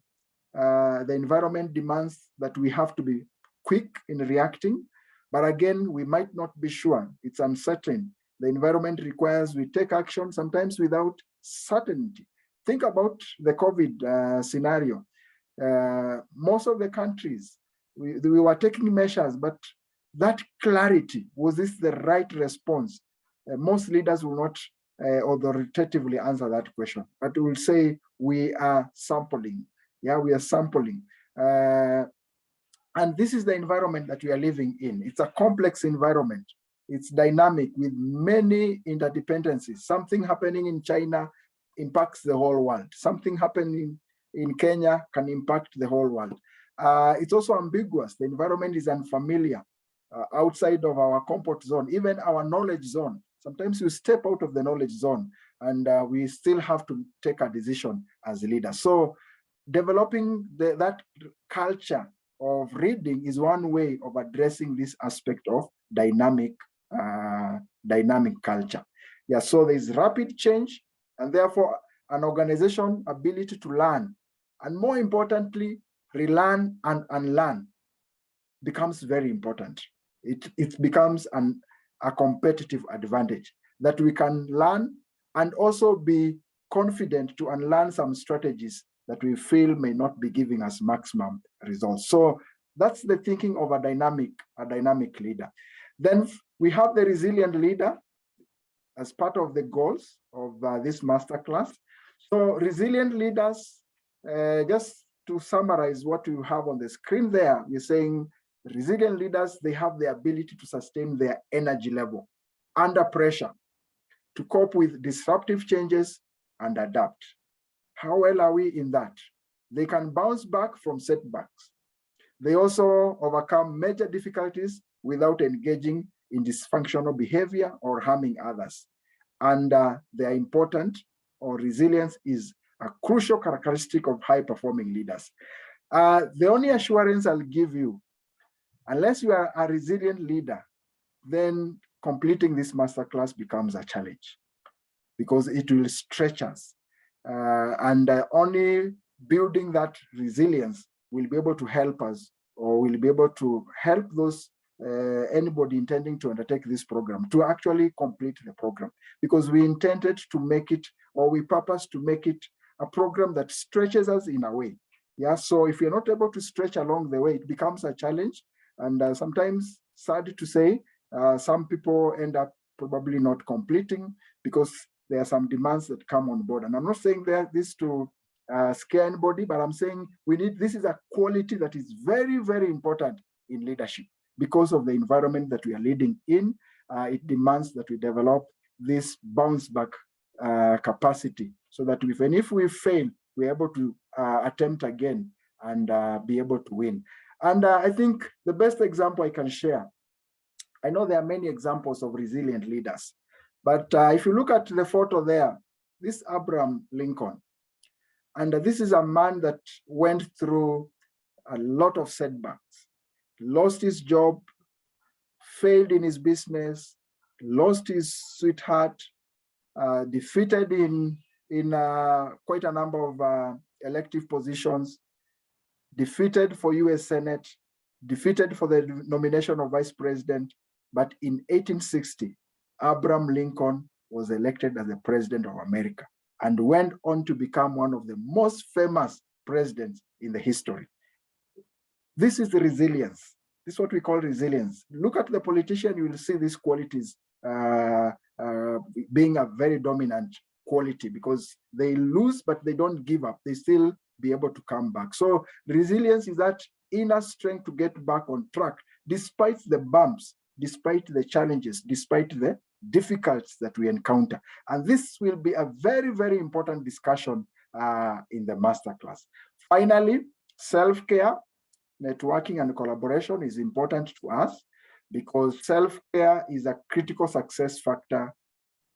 B: the environment demands that we have to be quick in reacting. But again, we might not be sure. It's uncertain. The environment requires we take action, sometimes without certainty. Think about the COVID scenario. Most of the countries, we were taking measures, but that clarity, was this the right response? Most leaders will not authoritatively answer that question, but will say we are sampling. Yeah, we are sampling. And this is the environment that we are living in. It's a complex environment. It's dynamic with many interdependencies. Something happening in China impacts the whole world. Something happening in Kenya can impact the whole world. It's also ambiguous. The environment is unfamiliar, outside of our comfort zone, even our knowledge zone. Sometimes we step out of the knowledge zone and we still have to take a decision as a leader. So developing that culture of reading is one way of addressing this aspect of dynamic culture. Yeah, so there's rapid change, and therefore an organization ability to learn, and more importantly, relearn and unlearn becomes very important. It becomes a competitive advantage that we can learn and also be confident to unlearn some strategies that we feel may not be giving us maximum results. So that's the thinking of a dynamic leader. Then we have the resilient leader as part of the goals of this masterclass. So resilient leaders, just to summarize what you have on the screen there, you're saying resilient leaders, they have the ability to sustain their energy level under pressure, to cope with disruptive changes and adapt. How well are we in that? They can bounce back from setbacks. They also overcome major difficulties without engaging in dysfunctional behavior or harming others. And they are important, or resilience is a crucial characteristic of high-performing leaders. The only assurance I'll give you, unless you are a resilient leader, then completing this masterclass becomes a challenge because it will stretch us. And only building that resilience will be able to help us, or will be able to help those anybody intending to undertake this program to actually complete the program, because we intended to make it, or we purpose to make it a program that stretches us in a way. Yeah, so if you're not able to stretch along the way, it becomes a challenge. And sometimes, sad to say, some people end up probably not completing because there are some demands that come on board. And I'm not saying this to scare anybody, but I'm saying this is a quality that is very, very important in leadership because of the environment that we are leading in. It demands that we develop this bounce back capacity so that even if we fail, we're able to attempt again and be able to win. And I think the best example I can share, I know there are many examples of resilient leaders, but if you look at the photo there, this Abraham Lincoln, and this is a man that went through a lot of setbacks, lost his job, failed in his business, lost his sweetheart, defeated in quite a number of elective positions, defeated for US Senate, defeated for the nomination of vice president. But in 1860, Abraham Lincoln was elected as the president of America and went on to become one of the most famous presidents in the history. This is the resilience. This is what we call resilience. Look at the politician, you will see these qualities being a very dominant quality, because they lose, but they don't give up. They still be able to come back. So resilience is that inner strength to get back on track, despite the bumps, despite the challenges, despite the difficulties that we encounter. And this will be a very, very important discussion in the masterclass. Finally, self-care, networking, and collaboration is important to us because self-care is a critical success factor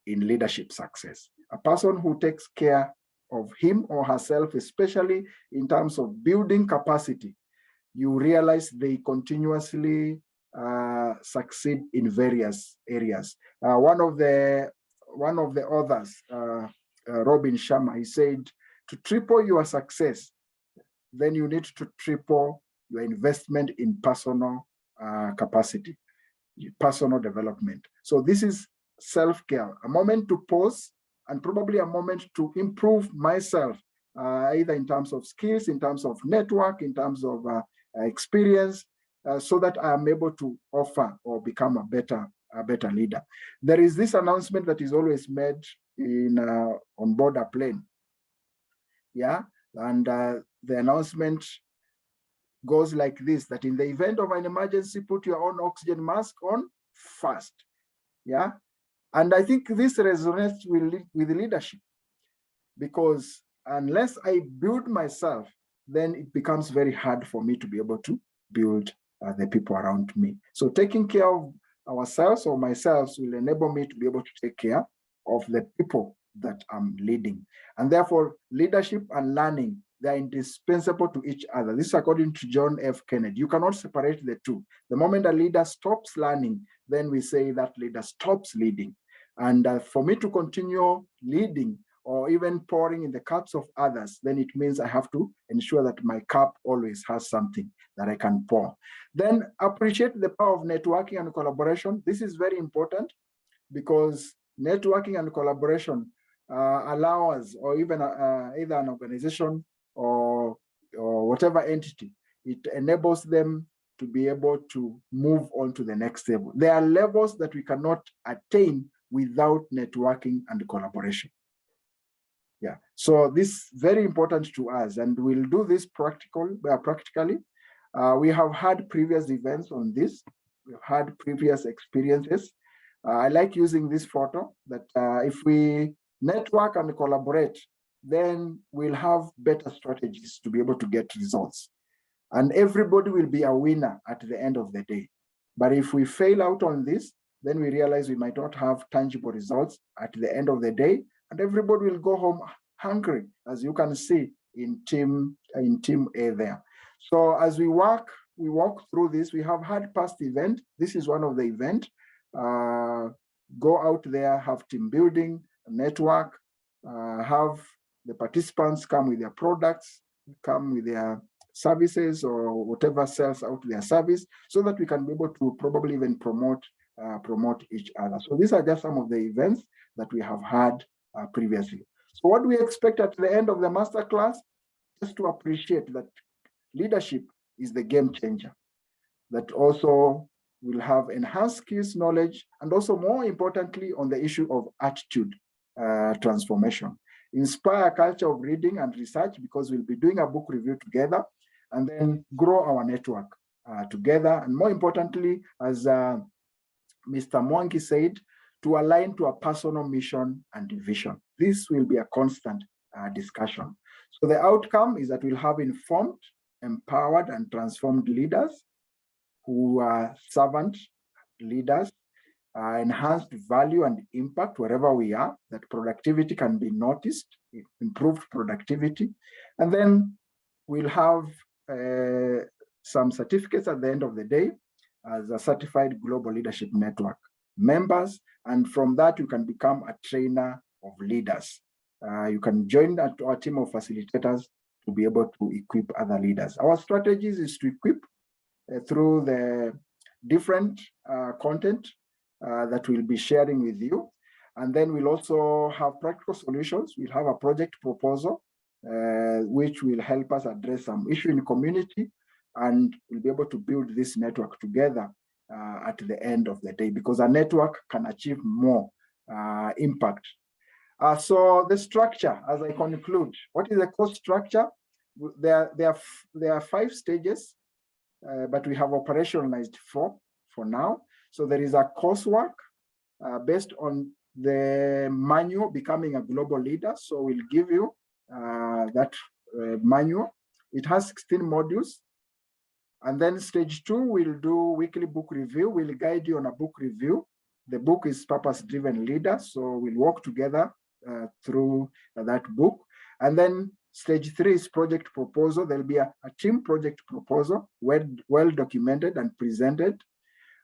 B: in leadership success. A person who takes care of him or herself, especially in terms of building capacity, you realize they continuously succeed in various areas. One of the authors, Robin Sharma, he said, to triple your success, then you need to triple your investment in personal capacity, personal development. So this is self-care, a moment to pause and probably a moment to improve myself, either in terms of skills, in terms of network, in terms of experience, so that I am able to offer or become a better leader. There is this announcement that is always made on board a plane. Yeah, and the announcement goes like this, that in the event of an emergency, put your own oxygen mask on first. Yeah, and I think this resonates with leadership, because unless I build myself, then it becomes very hard for me to be able to build the people around me. So taking care of ourselves or myself will enable me to be able to take care of the people that I'm leading. And therefore, leadership and learning, they're indispensable to each other. This is according to John F. Kennedy. You cannot separate the two. The moment a leader stops learning, then we say that leader stops leading. And for me to continue leading or even pouring in the cups of others, then it means I have to ensure that my cup always has something that I can pour. Then appreciate the power of networking and collaboration. This is very important because networking and collaboration allow us, or even either an organization or whatever entity, it enables them to be able to move on to the next level. There are levels that we cannot attain without networking and collaboration. Yeah, so this is very important to us, and we'll do this practically. We have had previous events on this. We've had previous experiences. I like using this photo that if we network and collaborate, then we'll have better strategies to be able to get results. And everybody will be a winner at the end of the day. But if we fail out on this, then we realize we might not have tangible results at the end of the day, and everybody will go home hungry, as you can see in team A there. So as we walk through this, we have had past event. This is one of the event. Go out there, have team building, network, have the participants come with their products, come with their services or whatever sells out their service, so that we can be able to probably even promote each other. So these are just some of the events that we have had previously. So what do we expect at the end of the masterclass? Just to appreciate that leadership is the game changer, that also will have enhanced skills, knowledge, and also more importantly on the issue of attitude transformation. Inspire a culture of reading and research, because we'll be doing a book review together, and then grow our network together. And more importantly, as Mr. Mwangi said, to align to a personal mission and vision. This will be a constant discussion. So the outcome is that we'll have informed, empowered, and transformed leaders who are servant leaders, enhanced value and impact wherever we are, that productivity can be noticed, improved productivity. And then we'll have some certificates at the end of the day as a certified global leadership network members. And from that, you can become a trainer of leaders. You can join our team of facilitators to be able to equip other leaders. Our strategies is to equip through the different content that we'll be sharing with you. And then we'll also have practical solutions. We'll have a project proposal, which will help us address some issue in the community, and we'll be able to build this network together at the end of the day, because a network can achieve more impact. So the structure, as I conclude, what is the course structure? There are 5 stages, but we have operationalized 4 for now. So there is a coursework based on the manual, Becoming a Global Leader. So we'll give you that manual. It has 16 modules. And then stage 2, we'll do weekly book review. We'll guide you on a book review. The book is Purpose-Driven Leader. So we'll work together through that book. And then stage 3 is project proposal. There'll be a team project proposal, well documented and presented.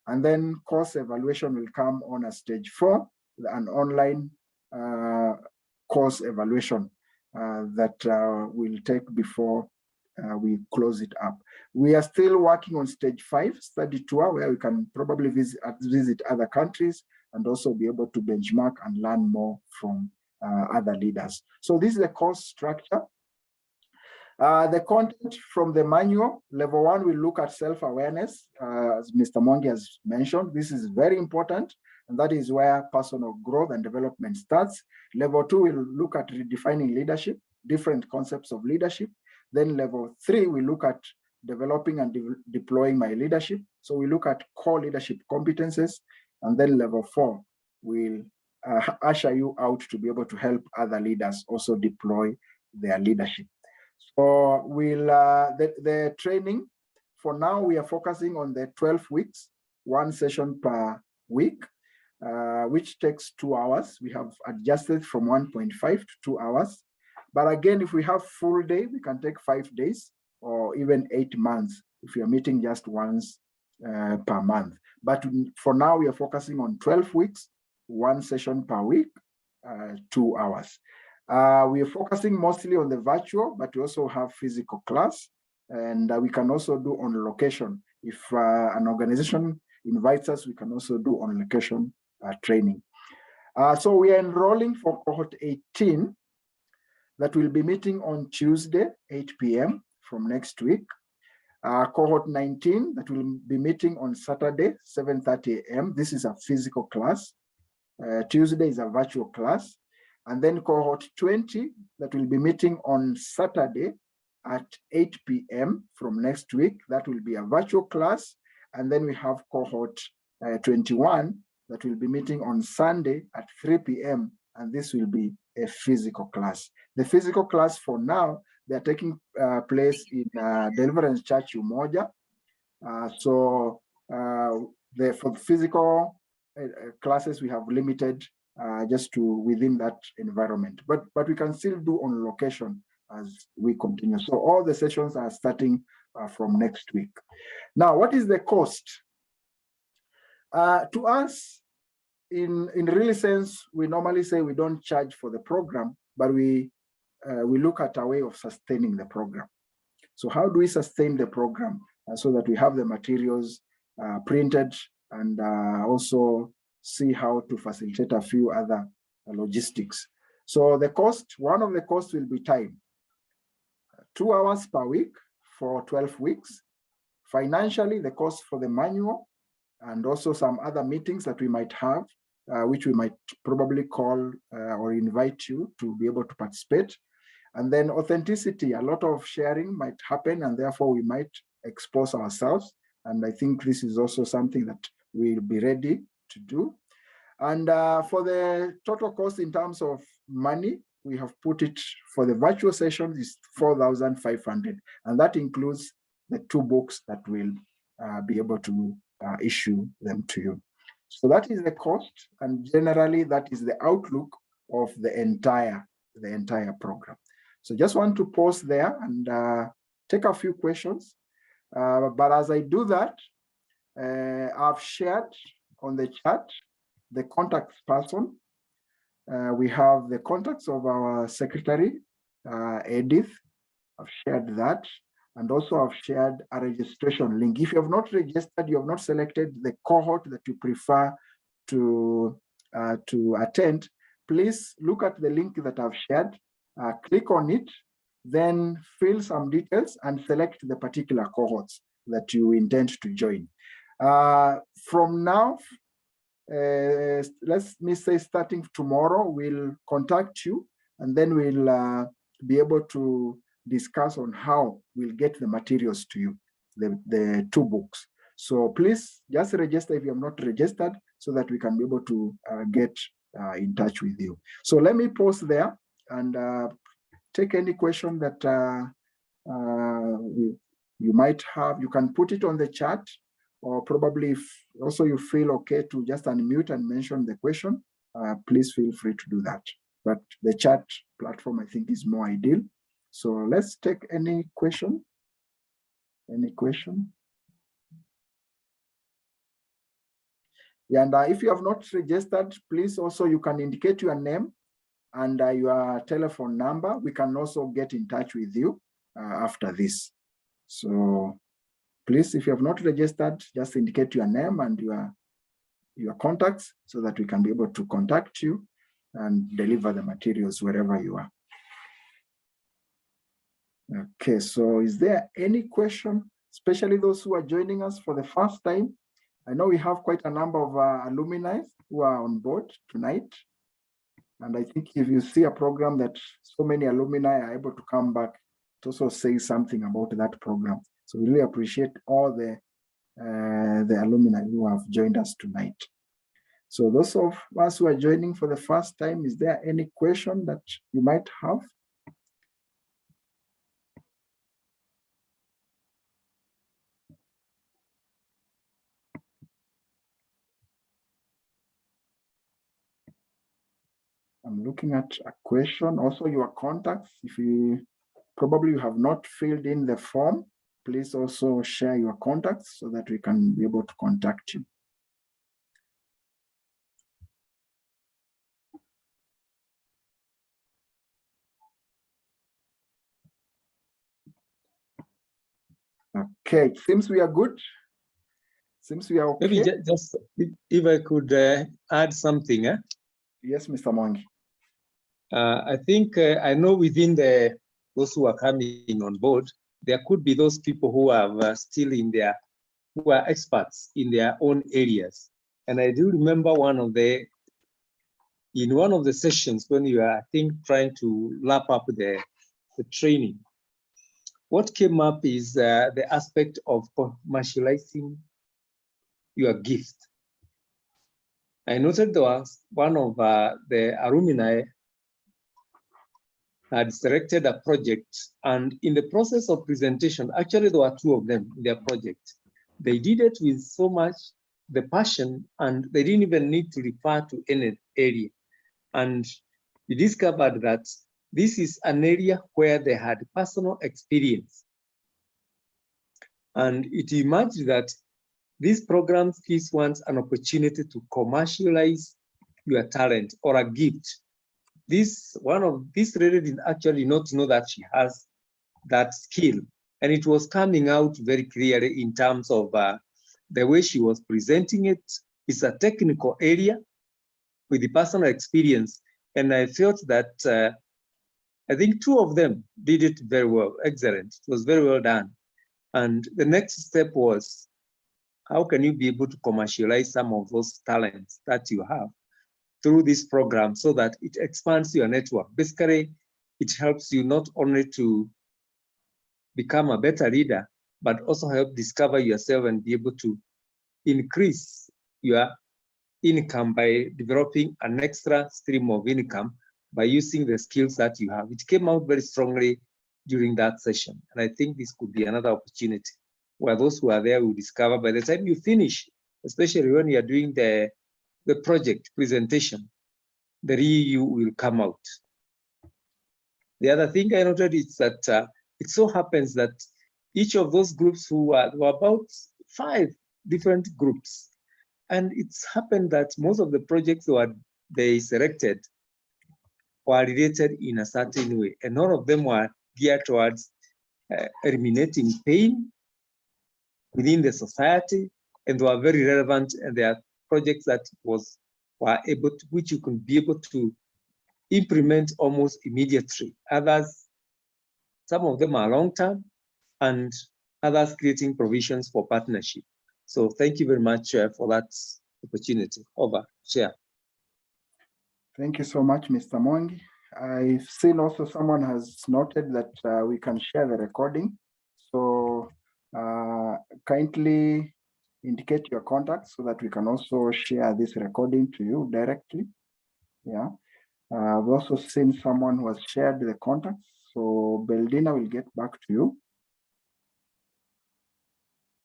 B: And then course evaluation will come on a stage 4, an online course evaluation that we'll take before we close it up. We are still working on stage 5, study tour, where we can probably visit other countries and also be able to benchmark and learn more from other leaders. So this is the course structure. The content from the manual, level 1, we look at self-awareness, as Mr. Mwangi has mentioned. This is very important, and that is where personal growth and development starts. Level 2, we'll look at redefining leadership, different concepts of leadership. Then level 3, we look at developing and deploying my leadership. So we look at core leadership competences. And then level 4, we'll usher you out to be able to help other leaders also deploy their leadership. So we'll the training, for now, we are focusing on the 12 weeks, 1 session per week, which takes 2 hours. We have adjusted from 1.5 to 2 hours. But again, if we have full day, we can take 5 days or even 8 months if you're meeting just once per month. But for now, we are focusing on 12 weeks, 1 session per week, 2 hours. We are focusing mostly on the virtual, but we also have physical class, and we can also do on location. If an organization invites us, we can also do on location training. So we are enrolling for cohort 18 that will be meeting on Tuesday, 8 p.m. from next week. Cohort 19 that will be meeting on Saturday, 7:30 a.m. This is a physical class. Tuesday is a virtual class. And then cohort 20 that will be meeting on Saturday at 8 p.m. from next week. That will be a virtual class. And then we have cohort 21 that will be meeting on Sunday at 3 p.m. And this will be a physical class. The physical class for now, they're taking place in Deliverance Church Umoja. For the physical classes, we have limited just to within that environment, but we can still do on location as we continue. So all the sessions are starting from next week. Now, what is the cost? To us, in real sense, we normally say we don't charge for the program, but we look at a way of sustaining the program. So how do we sustain the program so that we have the materials printed and also see how to facilitate a few other logistics. So the cost, one of the costs will be time. 2 hours per week for 12 weeks. Financially, the cost for the manual and also some other meetings that we might have, which we might probably call or invite you to be able to participate. And then authenticity, a lot of sharing might happen and therefore we might expose ourselves. And I think this is also something that we'll be ready to do. And for the total cost in terms of money, we have put it for the virtual session is 4,500. And that includes the 2 books that will be able to issue them to you. So that is the cost. And generally that is the outlook of the entire program. So just want to pause there and take a few questions. But as I do that, I've shared on the chat the contact person. We have the contacts of our secretary, Edith. I've shared that. And also I've shared a registration link. If you have not registered, you have not selected the cohort that you prefer to attend, please look at the link that I've shared, click on it, then fill some details and select the particular cohorts that you intend to join. From now, let me say starting tomorrow, we'll contact you and then we'll be able to discuss on how we'll get the materials to you, the 2 books. So please just register if you have not registered so that we can be able to get in touch with you. So let me pause there and take any question that you might have. You can put it on the chat, or probably if also you feel okay to just unmute and mention the question, please feel free to do that. But the chat platform, I think, is more ideal. So let's take any question. Any question? Yeah, and if you have not registered, please also you can indicate your name and your telephone number. We can also get in touch with you after this. So please, if you have not registered, just indicate your name and your contacts so that we can be able to contact you and deliver the materials wherever you are. Okay, so is there any question, especially those who are joining us for the first time? I know we have quite a number of alumni who are on board tonight. And I think if you see a program that so many alumni are able to come back, to also say something about that program. So we really appreciate all the alumni who have joined us tonight. So those of us who are joining for the first time, is there any question that you might have? I'm looking at a question. Also, your contacts. If you probably have not filled in the form, please also share your contacts so that we can be able to contact you. Okay, it seems we are good. Seems we are okay.
C: Maybe just if I could add something.
B: Yes, Mr. Mwangi.
C: I think I know within those who are coming on board, there could be those people who are still who are experts in their own areas. And I do remember in one of the sessions when you are, I think, trying to lap up the training, what came up is the aspect of commercializing your gift. I noted there was one of the alumni had selected a project, and in the process of presentation, actually there were two of them in their project. They did it with so much the passion, and they didn't even need to refer to any area. And we discovered that this is an area where they had personal experience. And it emerged that these programs gives one an opportunity to commercialize your talent or a gift. This lady did actually not know that she has that skill. And it was coming out very clearly in terms of the way she was presenting it. It's a technical area with the personal experience. And I felt that I think two of them did it very well, excellent. It was very well done. And the next step was, how can you be able to commercialize some of those talents that you have through this program so that it expands your network? Basically, it helps you not only to become a better leader, but also help discover yourself and be able to increase your income by developing an extra stream of income by using the skills that you have. It came out very strongly during that session. And I think this could be another opportunity where those who are there will discover by the time you finish, especially when you are doing the project presentation, the real you will come out. The other thing I noted is that it so happens that each of those groups were about 5 different groups. And it's happened that most of the projects they selected were related in a certain way. And all of them were geared towards eliminating pain within the society, and they were very relevant, and they are projects that which you can be able to implement almost immediately. Others, some of them are long-term, and others creating provisions for partnership. So thank you very much for that opportunity. Over, Chair.
B: Thank you so much, Mr. Mwangi. I've seen also someone has noted that we can share the recording. So kindly indicate your contact so that we can also share this recording to you directly. Yeah. I've also seen someone who has shared the contacts. So Beldina will get back to you.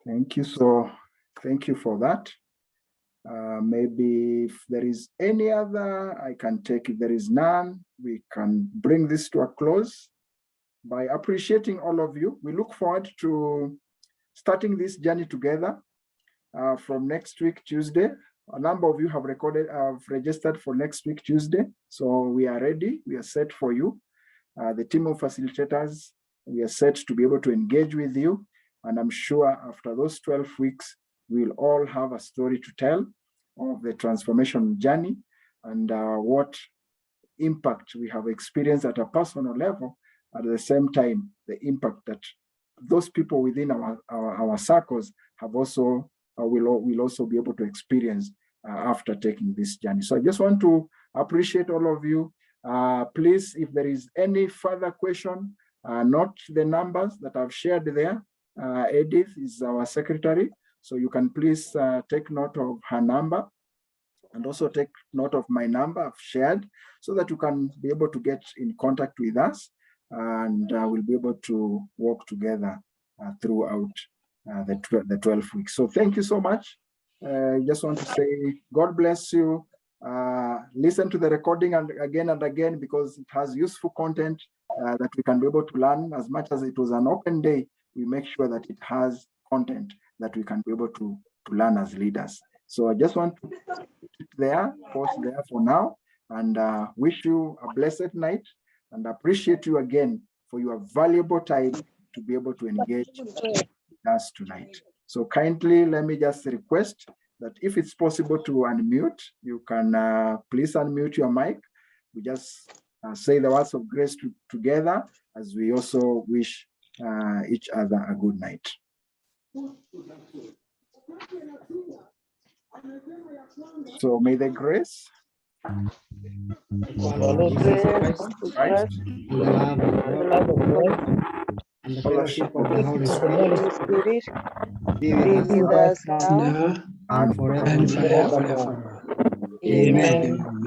B: Thank you. So thank you for that. Maybe if there is any other, I can take. If there is none, we can bring this to a close by appreciating all of you. We look forward to starting this journey together from next week, Tuesday. A number of you have registered for next week, Tuesday. So we are ready. We are set for you. The team of facilitators, we are set to be able to engage with you. And I'm sure after those 12 weeks, we'll all have a story to tell of the transformation journey and what impact we have experienced at a personal level. At the same time, the impact that those people within our circles have also will also be able to experience after taking this journey. So I just want to appreciate all of you. Please, if there is any further question, note the numbers that I've shared there. Edith is our secretary, so you can please take note of her number and also take note of my number I've shared so that you can be able to get in contact with us, and we'll be able to work together throughout the 12 weeks. So thank you so much. Just want to say God bless you. Listen to the recording and again, because it has useful content that we can be able to learn. As much as it was an open day, we make sure that it has content that we can be able to learn as leaders. So I just want to put it there, pause there for now, and wish you a blessed night and appreciate you again for your valuable time to be able to engage with us tonight. So kindly, let me just request that if it's possible to unmute, you can please unmute your mic. We just say the words of grace together as we also wish each other a good night. So may the grace
D: Christ, the love of God, and the fellowship of the Holy Spirit be with us now and forevermore.
B: Amen.
D: Amen.